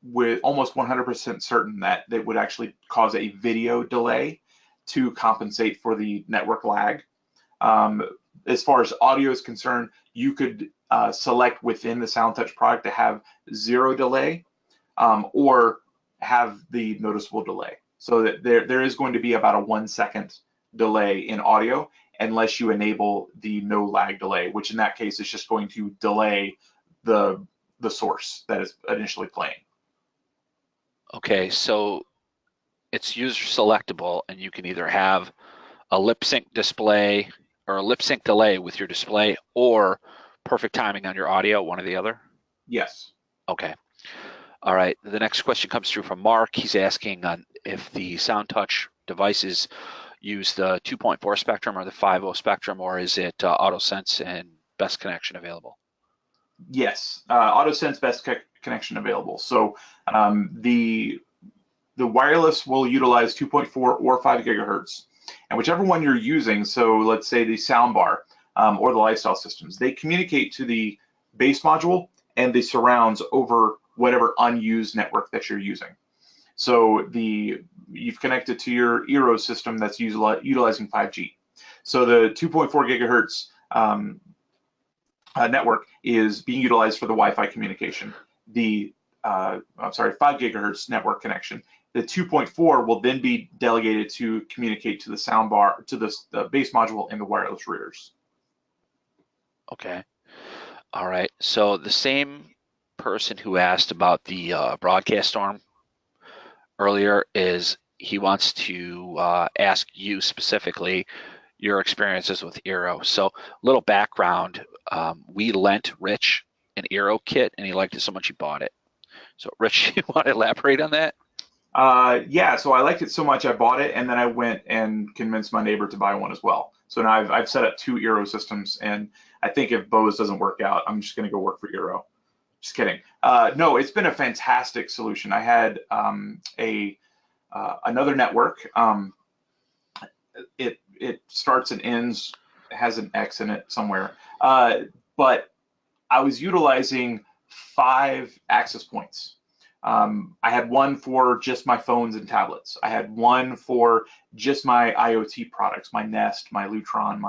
with almost 100% certain that it would actually cause a video delay to compensate for the network lag. Um, as far as audio is concerned, you could select within the SoundTouch product to have zero delay, or have the noticeable delay. So that there is going to be about a 1 second delay in audio unless you enable the no lag delay, which in that case is just going to delay the the source that is initially playing. Okay, so it's user selectable, and you can either have a lip sync display or a lip sync delay with your display, or perfect timing on your audio, one or the other. Yes. Okay. All right. The next question comes through from Mark. He's asking on if the SoundTouch devices use the 2.4 spectrum or the 5.0 spectrum, or is it AutoSense and best connection available? Yes. AutoSense best connection available. So the wireless will utilize 2.4 or 5 gigahertz, and whichever one you're using. So let's say the soundbar or the lifestyle systems, they communicate to the base module and the surrounds over whatever unused network that you're using. So you've connected to your Eero system that's utilizing 5G. So the 2.4 gigahertz network is being utilized for the Wi-Fi communication. I'm sorry, 5 gigahertz network connection. The 2.4 will then be delegated to communicate to the soundbar, to the base module and the wireless routers. Okay. All right. So the same person who asked about the broadcast storm earlier he wants to ask you specifically your experiences with Eero. So little background, we lent Rich an Eero kit and he liked it so much he bought it. So Rich, you want to elaborate on that? Yeah, so I liked it so much I bought it, and then I went and convinced my neighbor to buy one as well. So now I've set up 2 Eero systems, and I think if Bose doesn't work out, I'm just going to go work for Eero. Just kidding. No, it's been a fantastic solution. I had a another network. It starts and ends, has an X in it somewhere, but I was utilizing 5 access points. I had one for just my phones and tablets. I had one for just my IoT products, my Nest, my Lutron,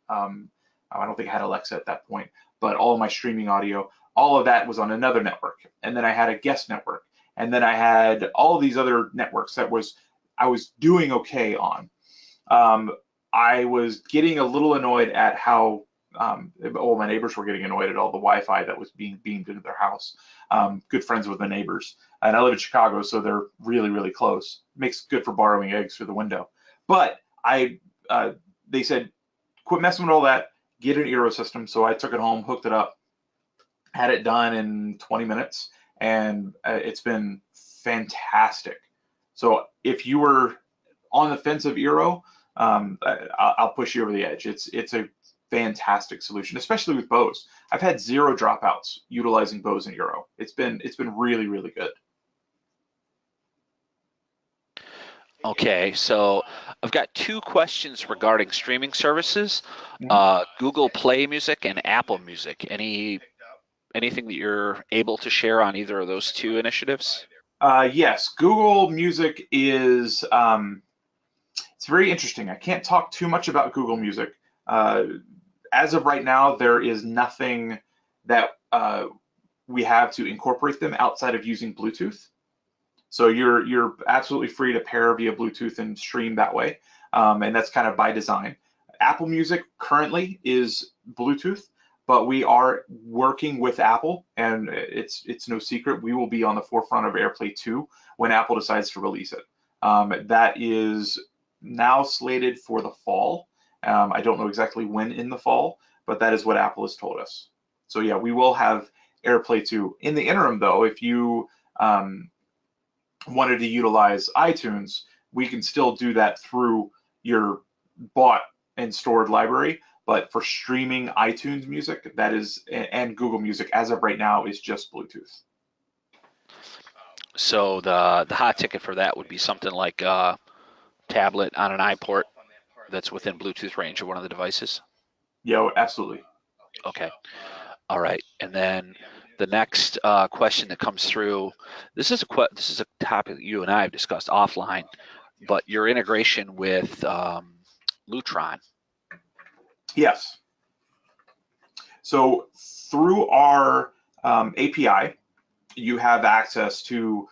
I don't think I had Alexa at that point, but all of my streaming audio, all of that was on another network. And then I had a guest network. And then I had all of these other networks I was doing okay on. Um, I was getting a little annoyed at how all my neighbors were getting annoyed at all the Wi-Fi that was being beamed into their house. Good friends with my neighbors, and I live in Chicago, so they're really, really close. Makes good for borrowing eggs through the window. But they said, quit messing with all that. Get an Eero system. So I took it home, hooked it up, had it done in 20 minutes, and it's been fantastic. So if you were on the fence of Eero, I'll push you over the edge. It's a fantastic solution, especially with Bose. I've had 0 dropouts utilizing Bose and Eero. It's been really, really good. Okay, so I've got 2 questions regarding streaming services, Mhm. Google Play Music and Apple Music. Anything that you're able to share on either of those 2 initiatives? Yes, Google Music is it's very interesting. I can't talk too much about Google Music. Uh, as of right now, there is nothing that we have to incorporate them outside of using Bluetooth. So you're absolutely free to pair via Bluetooth and stream that way. and that's kind of by design. Apple Music currently is Bluetooth, but we are working with Apple, and it's no secret we will be on the forefront of AirPlay 2 when Apple decides to release it. That is now slated for the fall. I don't know exactly when in the fall, but that is what Apple has told us. So yeah, we will have AirPlay 2. In the interim, though, if you wanted to utilize iTunes, we can still do that through your bought and stored library. But for streaming iTunes music, that is, and Google Music as of right now, is just Bluetooth. So the hot ticket for that would be something like a tablet on an iPort that's within Bluetooth range of one of the devices. Yeah, absolutely. Okay. All right. And then the next question that comes through, this is a topic that you and I have discussed offline, but your integration with Lutron. Yes. So through our API, you have access to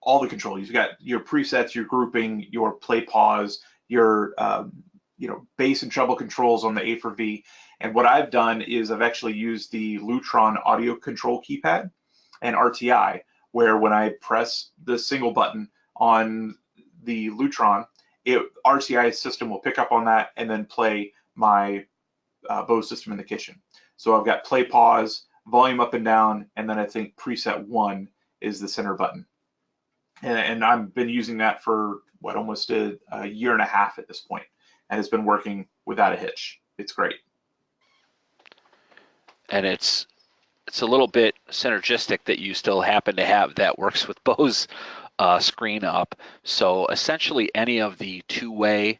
all the controls. You've got your presets, your grouping, your play pause, your bass and treble controls on the A for V. And what I've done is I've actually used the Lutron audio control keypad and RTI, where when I press the single button on the Lutron, RTI system will pick up on that and then play my Bose system in the kitchen. So I've got play pause, volume up and down, and then I think preset 1 is the center button. And I've been using that for almost a year and a half at this point, and it's been working without a hitch. It's great. And it's a little bit synergistic that you still happen to have that works with Bose screen up. So essentially any of the two-way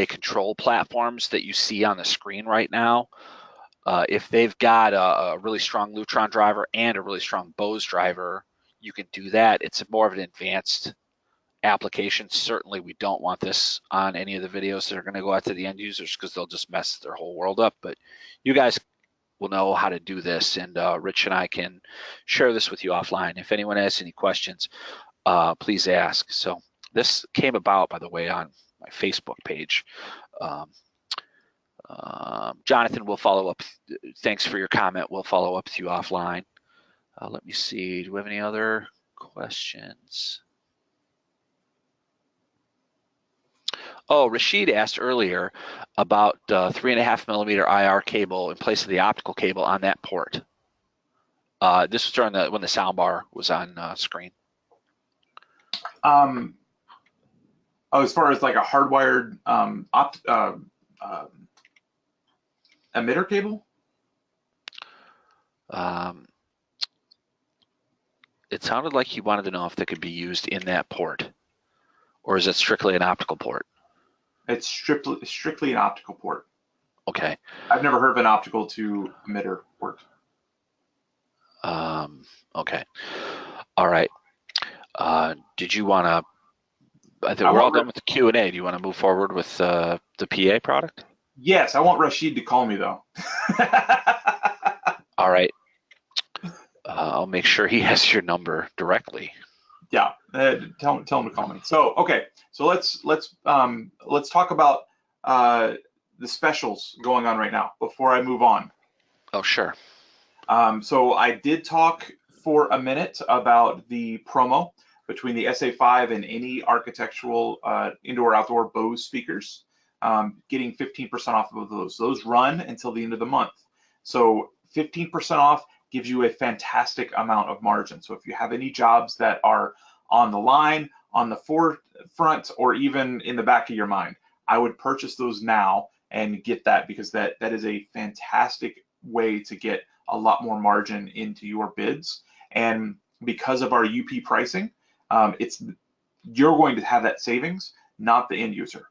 control platforms that you see on the screen right now, if they've got a really strong Lutron driver and a really strong Bose driver, you can do that. It's more of an advanced application. Certainly we don't want this on any of the videos that are going to go out to the end users because they'll just mess their whole world up. But you guys will know how to do this, and Rich and I can share this with you offline. If anyone has any questions, please ask. So this came about, by the way, on my Facebook page. Jonathan, we'll follow up. Thanks for your comment. We'll follow up with you offline. Let me see. Do we have any other questions? Oh, Rashid asked earlier about 3.5 millimeter IR cable in place of the optical cable on that port. This was during when the soundbar was on screen. As far as like a hardwired emitter cable? It sounded like he wanted to know if they could be used in that port, or is it strictly an optical port? It's strictly an optical port. Okay. I've never heard of an optical to emitter port. Okay. All right. Did you want to? I think we're all done with the Q&A. Do you want to move forward with the PA product? Yes, I want Rashid to call me though. All right. I'll make sure he has your number directly. Yeah, tell him to call me. So okay, so let's talk about the specials going on right now before I move on. Oh, sure. So I did talk for a minute about the promo between the SA5 and any architectural indoor-outdoor Bose speakers, getting 15% off of those. Those run until the end of the month. So 15% off gives you a fantastic amount of margin. So if you have any jobs that are on the line, on the forefront, or even in the back of your mind, I would purchase those now and get that, because that is a fantastic way to get a lot more margin into your bids. And because of our UP pricing, you're going to have that savings, not the end user.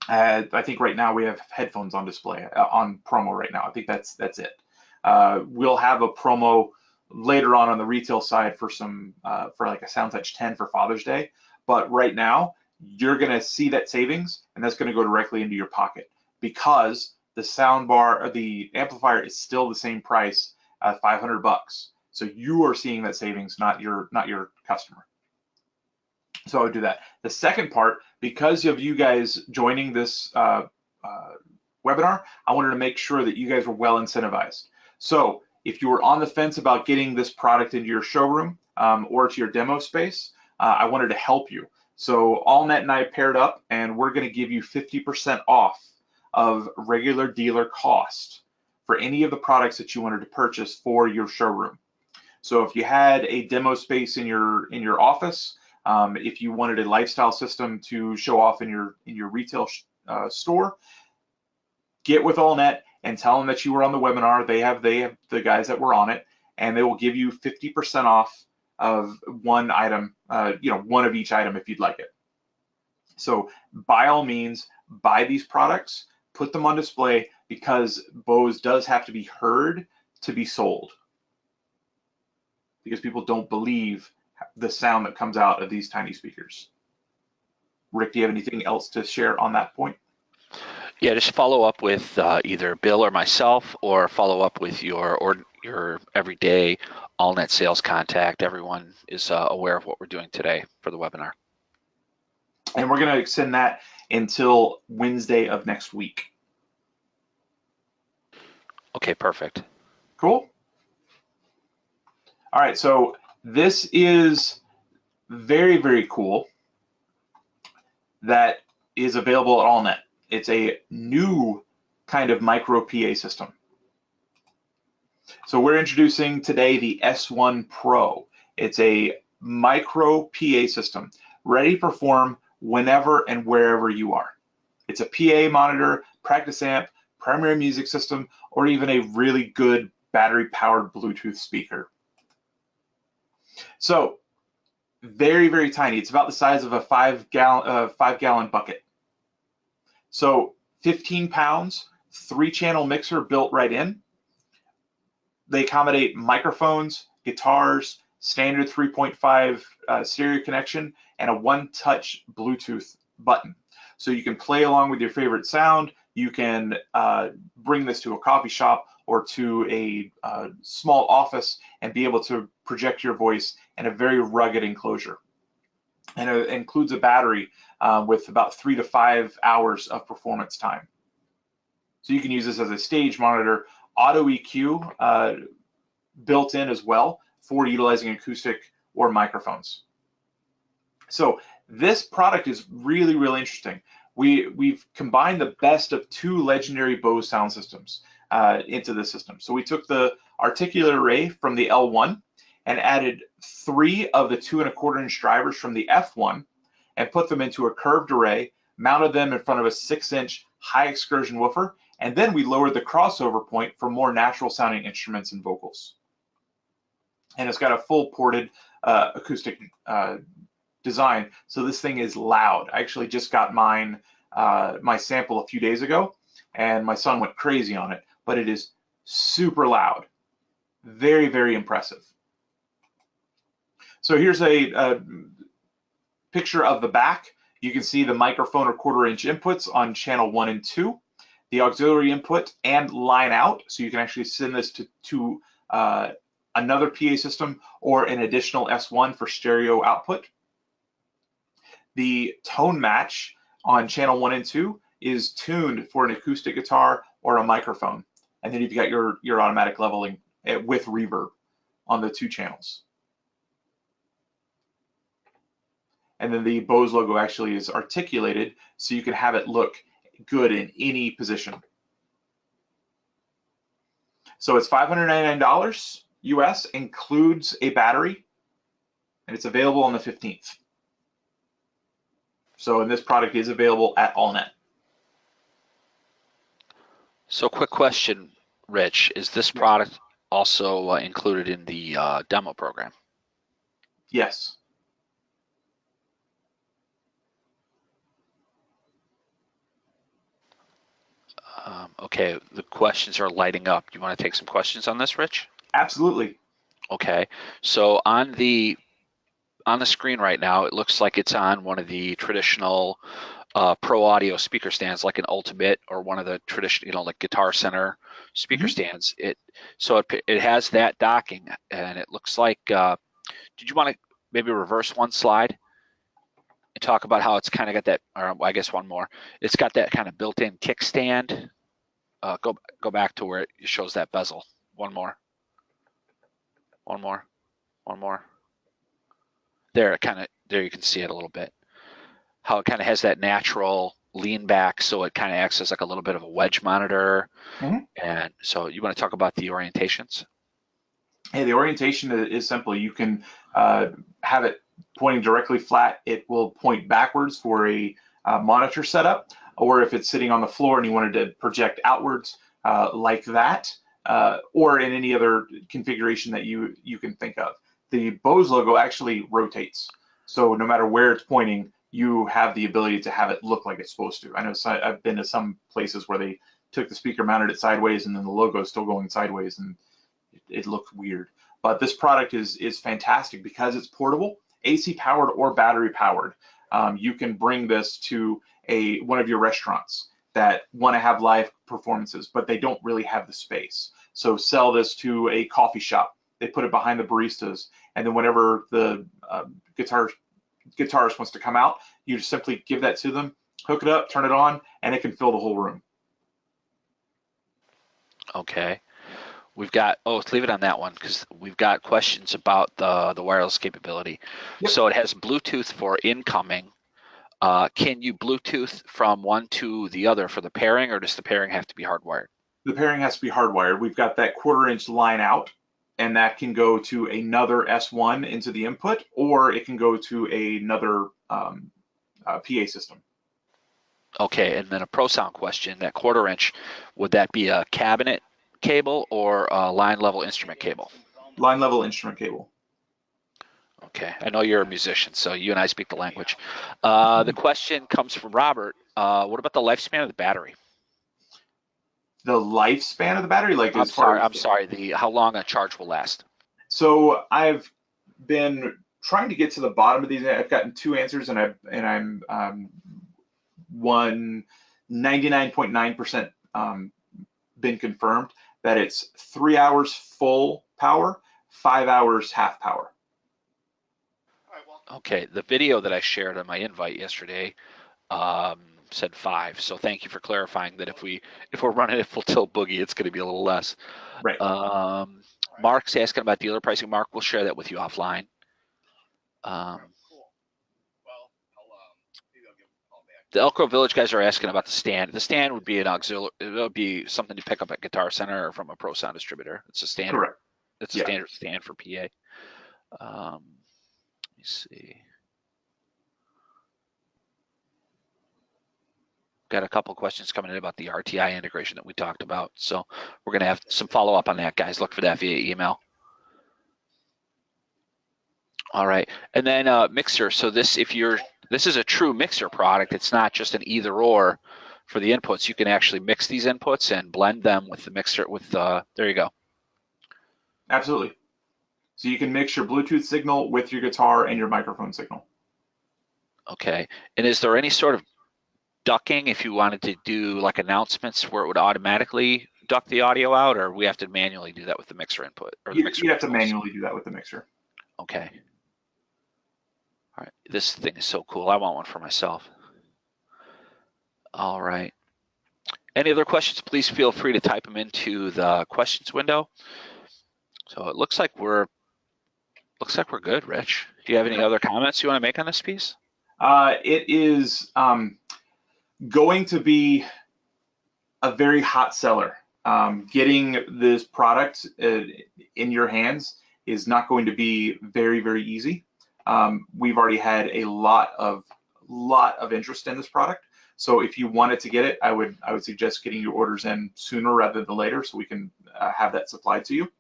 I think right now we have headphones on display on promo right now. I think that's it. We'll have a promo later on the retail side for some for like a SoundTouch 10 for Father's Day. But right now you're going to see that savings, and that's going to go directly into your pocket, because the soundbar or the amplifier is still the same price at $500. So you are seeing that savings, not your customer. So I would do that. The second part, because of you guys joining this uh, webinar, I wanted to make sure that you guys were well incentivized. So if you were on the fence about getting this product into your showroom or to your demo space, I wanted to help you. So AllNet and I paired up, and we're going to give you 50% off of regular dealer cost for any of the products that you wanted to purchase for your showroom. So if you had a demo space in your office, if you wanted a lifestyle system to show off in your retail store, get with AllNet and tell them that you were on the webinar. They have the guys that were on it, and they will give you 50% off of one item, one of each item if you'd like it. So by all means, buy these products, put them on display, because Bose does have to be heard to be sold, because people don't believe the sound that comes out of these tiny speakers. Rick, do you have anything else to share on that point? Yeah, just follow up with either Bill or myself, or follow up with your everyday AllNet sales contact. Everyone is aware of what we're doing today for the webinar. And we're going to extend that until Wednesday of next week. Okay, perfect. Cool. All right, so this is very, very cool that is available at AllNet. It's a new kind of micro PA system. So we're introducing today the S1 Pro. It's a micro PA system ready to perform whenever and wherever you are. It's a PA monitor, practice amp, primary music system, or even a really good battery-powered Bluetooth speaker. So very, very tiny. It's about the size of a five-gallon bucket. So 15 pounds, 3-channel mixer built right in. They accommodate microphones, guitars, standard 3.5 stereo connection, and a one-touch Bluetooth button. So you can play along with your favorite sound. You can bring this to a coffee shop or to a small office and be able to project your voice in a very rugged enclosure. And it includes a battery with about 3 to 5 hours of performance time. So you can use this as a stage monitor, auto EQ built in as well for utilizing acoustic or microphones. So this product is really, really interesting. We've combined the best of 2 legendary Bose sound systems into this system. So we took the articulate array from the L1 and added 3 of the 2¼ inch drivers from the F1 and put them into a curved array, mounted them in front of a 6-inch high excursion woofer, and then we lowered the crossover point for more natural sounding instruments and vocals. And it's got a full ported acoustic design, so this thing is loud. I actually just got mine, my sample a few days ago, and my son went crazy on it, but it is super loud. Very, very impressive. So here's a picture of the back. You can see the microphone or 1/4 inch inputs on channel 1 and 2, the auxiliary input and line out, so you can actually send this to another PA system or an additional S1 for stereo output. The tone match on channel 1 and 2 is tuned for an acoustic guitar or a microphone. And then you've got your automatic leveling with reverb on the 2 channels. And then the Bose logo actually is articulated so you can have it look good in any position. So it's $599 US, includes a battery, and it's available on the 15th. So, and this product is available at AllNet. So quick question, Rich, is this product also included in the demo program? Yes. Okay, the questions are lighting up. Do you want to take some questions on this, Rich? Absolutely. Okay, so on the screen right now, it looks like it's on one of the traditional pro audio speaker stands, like an Ultimate or one of the traditional, like Guitar Center speaker stands. It has that docking, and it looks like. Did you want to maybe reverse one slide? and talk about how it's kind of got that, or I guess one more. It's got that kind of built-in kickstand. Go back to where it shows that bezel. One more, one more, one more. There, there you can see it a little bit. How it kind of has that natural lean back, so it kind of acts as like a little bit of a wedge monitor. Mhm. And so you want to talk about the orientations? Hey, the orientation is simple. You can have it pointing directly flat. It will point backwards for a monitor setup, or if it's sitting on the floor and you wanted to project outwards like that, or in any other configuration that you can think of. The Bose logo actually rotates, so no matter where it's pointing, you have the ability to have it look like it's supposed to. I know I've been to some places where they took the speaker, mounted it sideways, and then the logo is still going sideways, and it looks weird. But this product is fantastic because it's portable, AC powered or battery powered. You can bring this to one of your restaurants that want to have live performances, but they don't really have the space. So sell this to a coffee shop. They put it behind the baristas, and then whenever the guitarist wants to come out, you just simply give that to them, hook it up, turn it on, and it can fill the whole room. Okay. We've got, oh, let's leave it on that one because we've got questions about the wireless capability. Yep. So it has Bluetooth for incoming. Can you Bluetooth from one to the other for the pairing, or does the pairing have to be hardwired? The pairing has to be hardwired. We've got that 1/4 inch line out, and that can go to another S1 into the input, or it can go to another PA system. Okay, and then a ProSound question, that 1/4 inch, would that be a cabinet cable or a line level instrument cable? Line level instrument cable. Okay, I know you're a musician, so you and I speak the language. The question comes from Robert. What about the lifespan of the battery? The lifespan of the battery, like I'm as far sorry, as, I'm sorry. The how long a charge will last? so I've been trying to get to the bottom of these. I've gotten two answers, and I'm one 99.9% been confirmed that it's 3 hours full power, 5 hours half power. Okay, the video that I shared on my invite yesterday um, said 5. So thank you for clarifying that if we're running a full tilt boogie, it's going to be a little less. Right. Um, Mark's asking about dealer pricing. Mark, we'll share that with you offline. Um, the Elk Grove Village guys are asking about the stand. The stand would be an auxiliary. It would be something to pick up at Guitar Center or from a Pro Sound distributor. It's a standard. Correct. It's a Yeah. standard stand for PA. Let me see. Got a couple questions coming in about the RTI integration that we talked about. So we're going to have some follow up on that, guys. Look for that via email. All right, and then mixer. So this is a true mixer product. It's not just an either or for the inputs. You can actually mix these inputs and blend them with the mixer. There you go. Absolutely. So you can mix your Bluetooth signal with your guitar and your microphone signal. Okay, and is there any sort of ducking if you wanted to do like announcements where it would automatically duck the audio out, or we have to manually do that with the mixer input or the mixer You have to controls? manually do that with the mixer. Okay. All right, this thing is so cool. I want one for myself. All right. Any other questions, please feel free to type them into the questions window. So it looks like we're good, Rich. Do you have any Okay. other comments you want to make on this piece? It is going to be a very hot seller. Getting this product in your hands is not going to be very, very easy. We've already had a lot of interest in this product. So if you wanted to get it, I would suggest getting your orders in sooner rather than later, so we can have that supplied to you.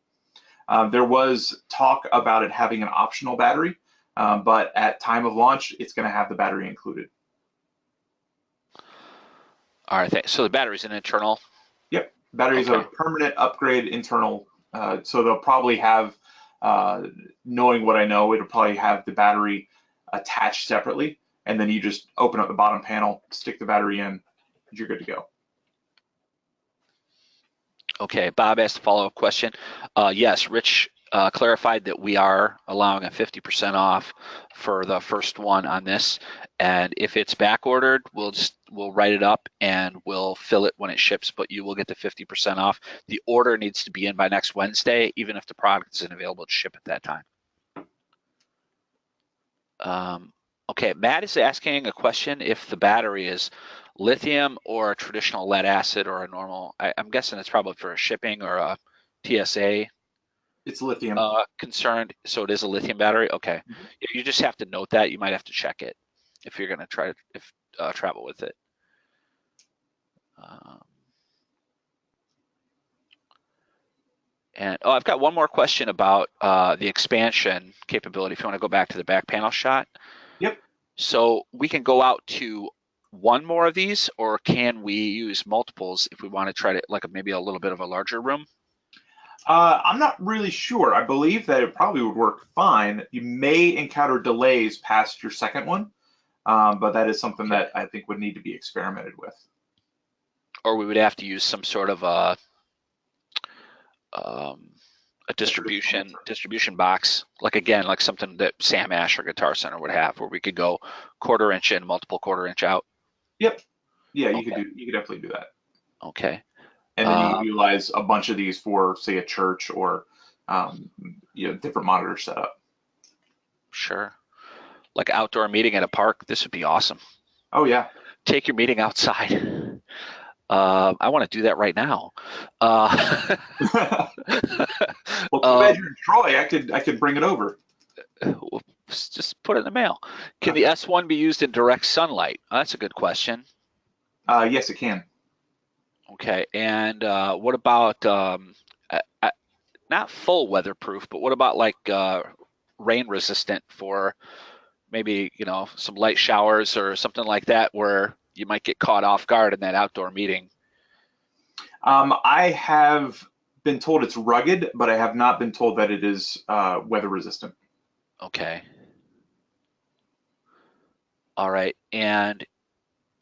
There was talk about it having an optional battery, but at time of launch, it's going to have the battery included. All right, thanks. So the battery's an internal. Yep, battery is a Okay. permanent upgrade internal. So they'll probably have, knowing what I know, it'll probably have the battery attached separately, and then you just open up the bottom panel, stick the battery in, you're good to go. Okay, Bob asked a follow-up question. Yes, Rich clarified that we are allowing a 50% off for the first one on this. And if it's back ordered, we'll write it up and we'll fill it when it ships, but you will get the 50% off. The order needs to be in by next Wednesday, even if the product isn't available to ship at that time. Okay, Matt is asking a question if the battery is lithium or a traditional lead acid or a normal, I'm guessing it's probably for a shipping or a TSA It's lithium. concerned. So it is a lithium battery. Okay, Mhm. you just have to note that. You might have to check it if you're going to try to travel with it. Um, and I've got one more question about the expansion capability. If you want to go back to the back panel shot, Yep. so we can go out to one more of these, or can we use multiples if we want to try to like maybe a little bit of a larger room? I'm not really sure. I believe that it probably would work fine. You may encounter delays past your second one, but that is something Okay. that I think would need to be experimented with. Or we would have to use some sort of um, a A traditional distribution box, like again, like something that Sam Ash or Guitar Center would have, where we could go quarter inch in, multiple quarter inch out. Yep. Yeah, Okay. you could definitely do that. Okay. And then you could Um, utilize a bunch of these for, say, a church or um, different monitor setup. sure. Like outdoor meeting at a park, this would be awesome. Oh yeah. Take your meeting outside. I want to do that right now. Well, too bad um, you're in Troy. I could bring it over. just put it in the mail. Can the S1 be used in direct sunlight? That's a good question. Yes, it can. Okay, and what about not full weatherproof, but what about like rain resistant for maybe some light showers or something like that where you might get caught off guard in that outdoor meeting? I have been told it's rugged, but I have not been told that it is weather resistant. Okay, all right, and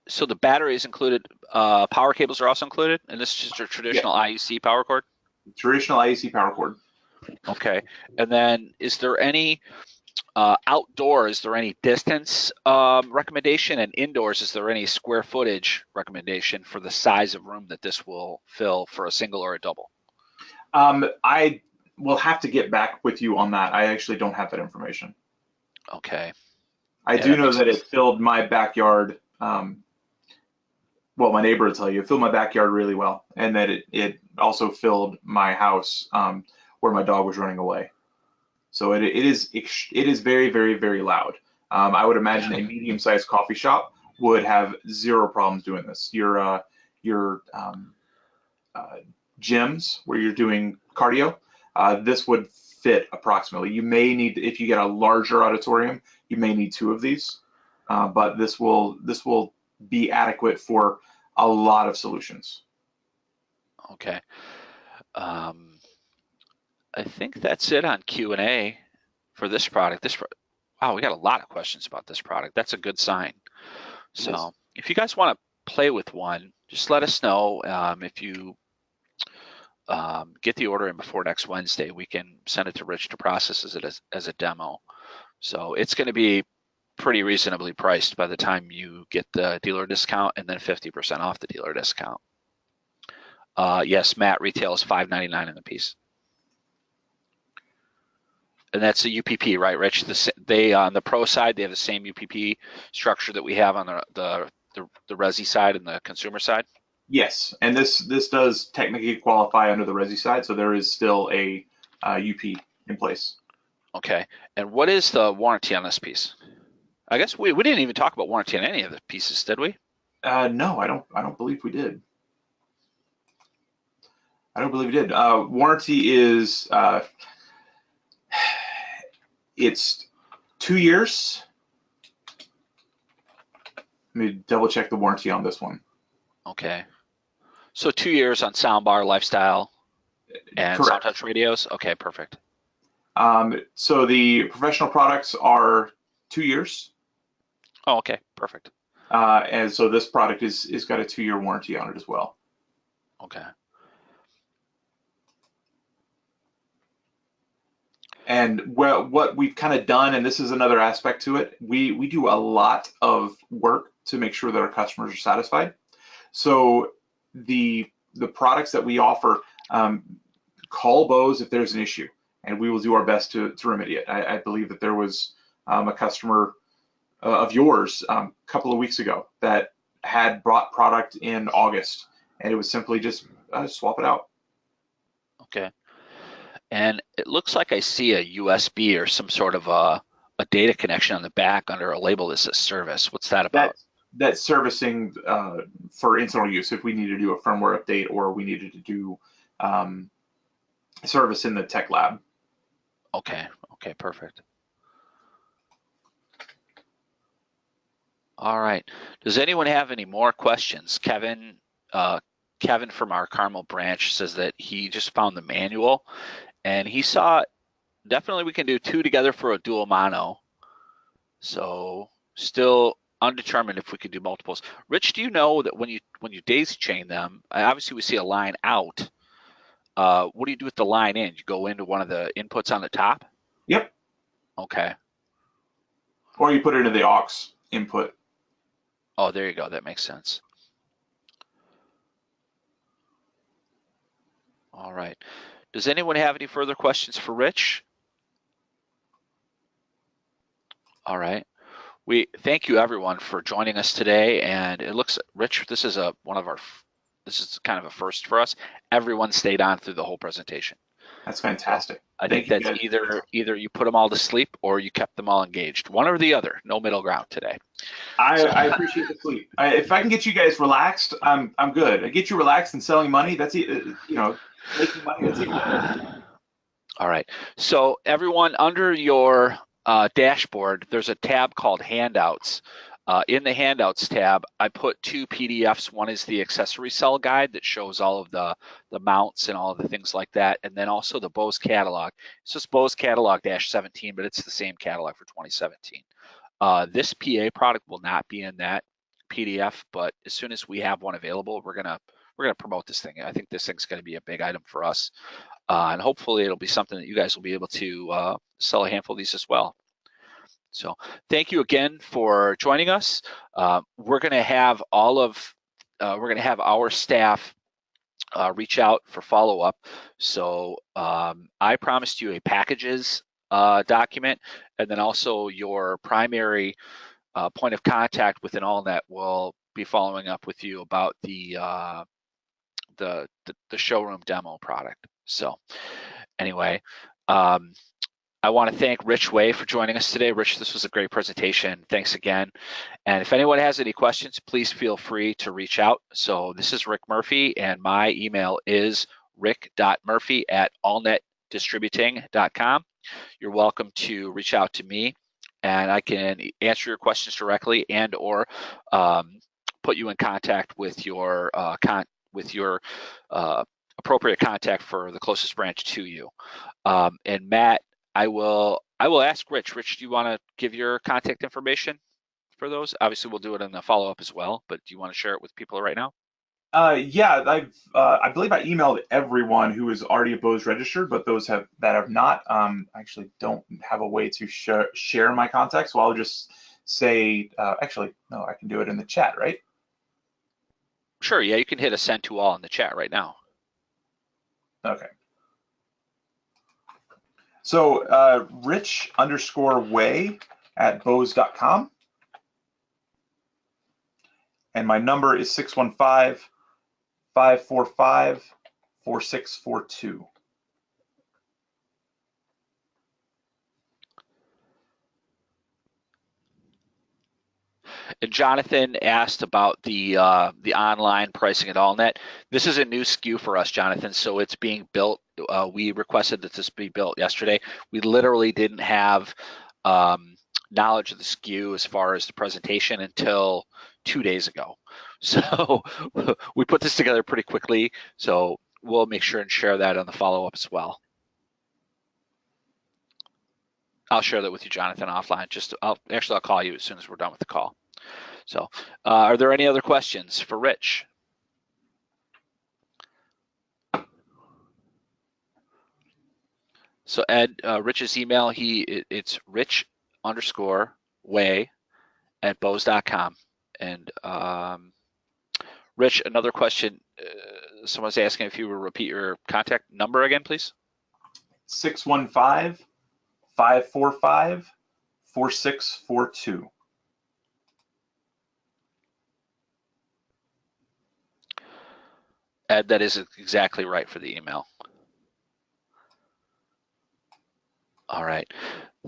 so the battery is included. Power cables are also included, and this is just a Yeah, traditional IEC power cord. traditional IEC power cord. Okay, and then is there any outdoors, is there any distance recommendation? And indoors, is there any square footage recommendation for the size of room that this will fill for a single or a double? I will have to get back with you on that. I actually don't have that information. Okay. I Yeah, do that know makes that it sense. filled my backyard. Well, my neighbor will tell you, it filled my backyard really well, and that it also filled my house where my dog was running away. So it is very, very, very loud. I would imagine a medium-sized coffee shop would have zero problems doing this. Your uh, gyms where you're doing cardio, this would fit approximately. You may need, if you get a larger auditorium, you may need two of these, but this will be adequate for a lot of solutions. Okay. Um, I think that's it on Q&A for this product. Wow, we got a lot of questions about this product. That's a good sign. It is. So if you guys want to play with one, just let us know. If you get the order in before next Wednesday, we can send it to Rich to process it as a demo. So it's going to be pretty reasonably priced by the time you get the dealer discount and then 50% off the dealer discount. Yes, Matt, retail is $5.99 in the piece. And that's a UPP, right, Rich? They on the pro side, they have the same UPP structure that we have on the resi side and the consumer side. Yes, and this does technically qualify under the Resi side, so there is still a UP in place. Okay. And what is the warranty on this piece? I guess we didn't even talk about warranty on any of the pieces, did we? No, I don't believe we did. I don't believe we did. Warranty is it's 2 years. Let me double check the warranty on this one. Okay. So 2 years on soundbar, lifestyle, and Correct. SoundTouch radios. Okay, perfect. So the professional products are 2 years, Oh, okay, perfect. and so this product is got a 2 year warranty on it as well. Okay. And what we've kind of done, and this is another aspect to it, we do a lot of work to make sure that our customers are satisfied. So the products that we offer, um, call Bose if there's an issue, and we will do our best to remedy it. I believe that there was a customer of yours a couple of weeks ago that had brought product in August, and it was simply just swap it out. Okay. And it looks like I see a USB or some sort of a data connection on the back under a label that says service. What's that That about? that servicing for internal use, if we need to do a firmware update or we needed to do um, service in the tech lab. Okay. Okay, perfect. All right. Does anyone have any more questions? Uh, Kevin from our Carmel branch says that he just found the manual and he saw definitely we can do two together for a dual mono. So still undetermined if we could do multiples. Rich, do you know that when you daisy chain them, obviously we see a line out. What do you do with the line in? You go into one of the inputs on the top? Yep. Okay. Or you put it into the aux input. Oh, there you go. That makes sense. All right. Does anyone have any further questions for Rich? All right. We thank you everyone for joining us today. And it looks, Rich, this is this is kind of a first for us. Everyone stayed on through the whole presentation. That's So fantastic. I think Thank you that's guys. either you put them all to sleep or you kept them all engaged. One or the other. No middle ground today. So I appreciate the sleep. If I can get you guys relaxed, I'm good. I get you relaxed and selling money. That's making money. That's even better. all right. So everyone, under your dashboard, there's a tab called Handouts. In the Handouts tab, I put two PDFs. One is the accessory cell guide that shows all of the mounts and all of the things like that, and then also the Bose catalog. It's just Bose catalog -17, but it's the same catalog for 2017. This PA product will not be in that PDF, but as soon as we have one available, we're gonna promote this thing. I think this thing's gonna be a big item for us, and hopefully it'll be something that you guys will be able to sell a handful of these as well. So thank you again for joining us. We're gonna have our staff reach out for follow-up. So I promised you a packages document, and then also your primary point of contact within AllNet will be following up with you about the showroom demo product. So anyway, um, I want to thank Rich Way for joining us today. Rich, this was a great presentation. Thanks again. And if anyone has any questions, please feel free to reach out. So this is Rick Murphy, and my email is rick.murphy@allnetdistributing.com. You're welcome to reach out to me, and I can answer your questions directly and/or put you in contact with your appropriate contact for the closest branch to you. And Matt, I will ask Rich. Rich, do you want to give your contact information for those? Obviously, we'll do it in the follow-up as well, but do you want to share it with people right now? Yeah, I believe I emailed everyone who is already a Bose registered, but those that have not, I actually don't have a way to share my contacts. So I'll just say, actually, no, I can do it in the chat, right? Sure, yeah, you can hit a send to all in the chat right now. Okay. So rich_way@bose.com. And my number is 615-545-4642. And Jonathan asked about the online pricing at AllNet. This is a new SKU for us, Jonathan, so it's being built. We requested that this be built yesterday. We literally didn't have knowledge of the SKU as far as the presentation until 2 days ago. So we put this together pretty quickly. So we'll make sure and share that on the follow-up as well. I'll share that with you, Jonathan, offline. I'll call you as soon as we're done with the call. So, are there any other questions for Rich? So Ed, Rich's email, it's rich_way@bose.com. And Rich, another question. Someone's asking if you would repeat your contact number again, please. 615-545-4642. Ed, that is exactly right for the email. All right.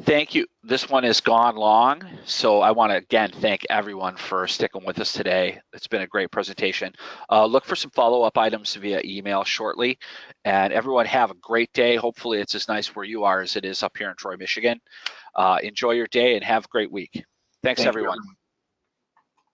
Thank you. This one has gone long, so I want to again thank everyone for sticking with us today. It's been a great presentation. Look for some follow-up items via email shortly, and everyone have a great day. Hopefully it's as nice where you are as it is up here in Troy, Michigan. Enjoy your day and have a great week. Thanks, Thank you, everyone. everyone.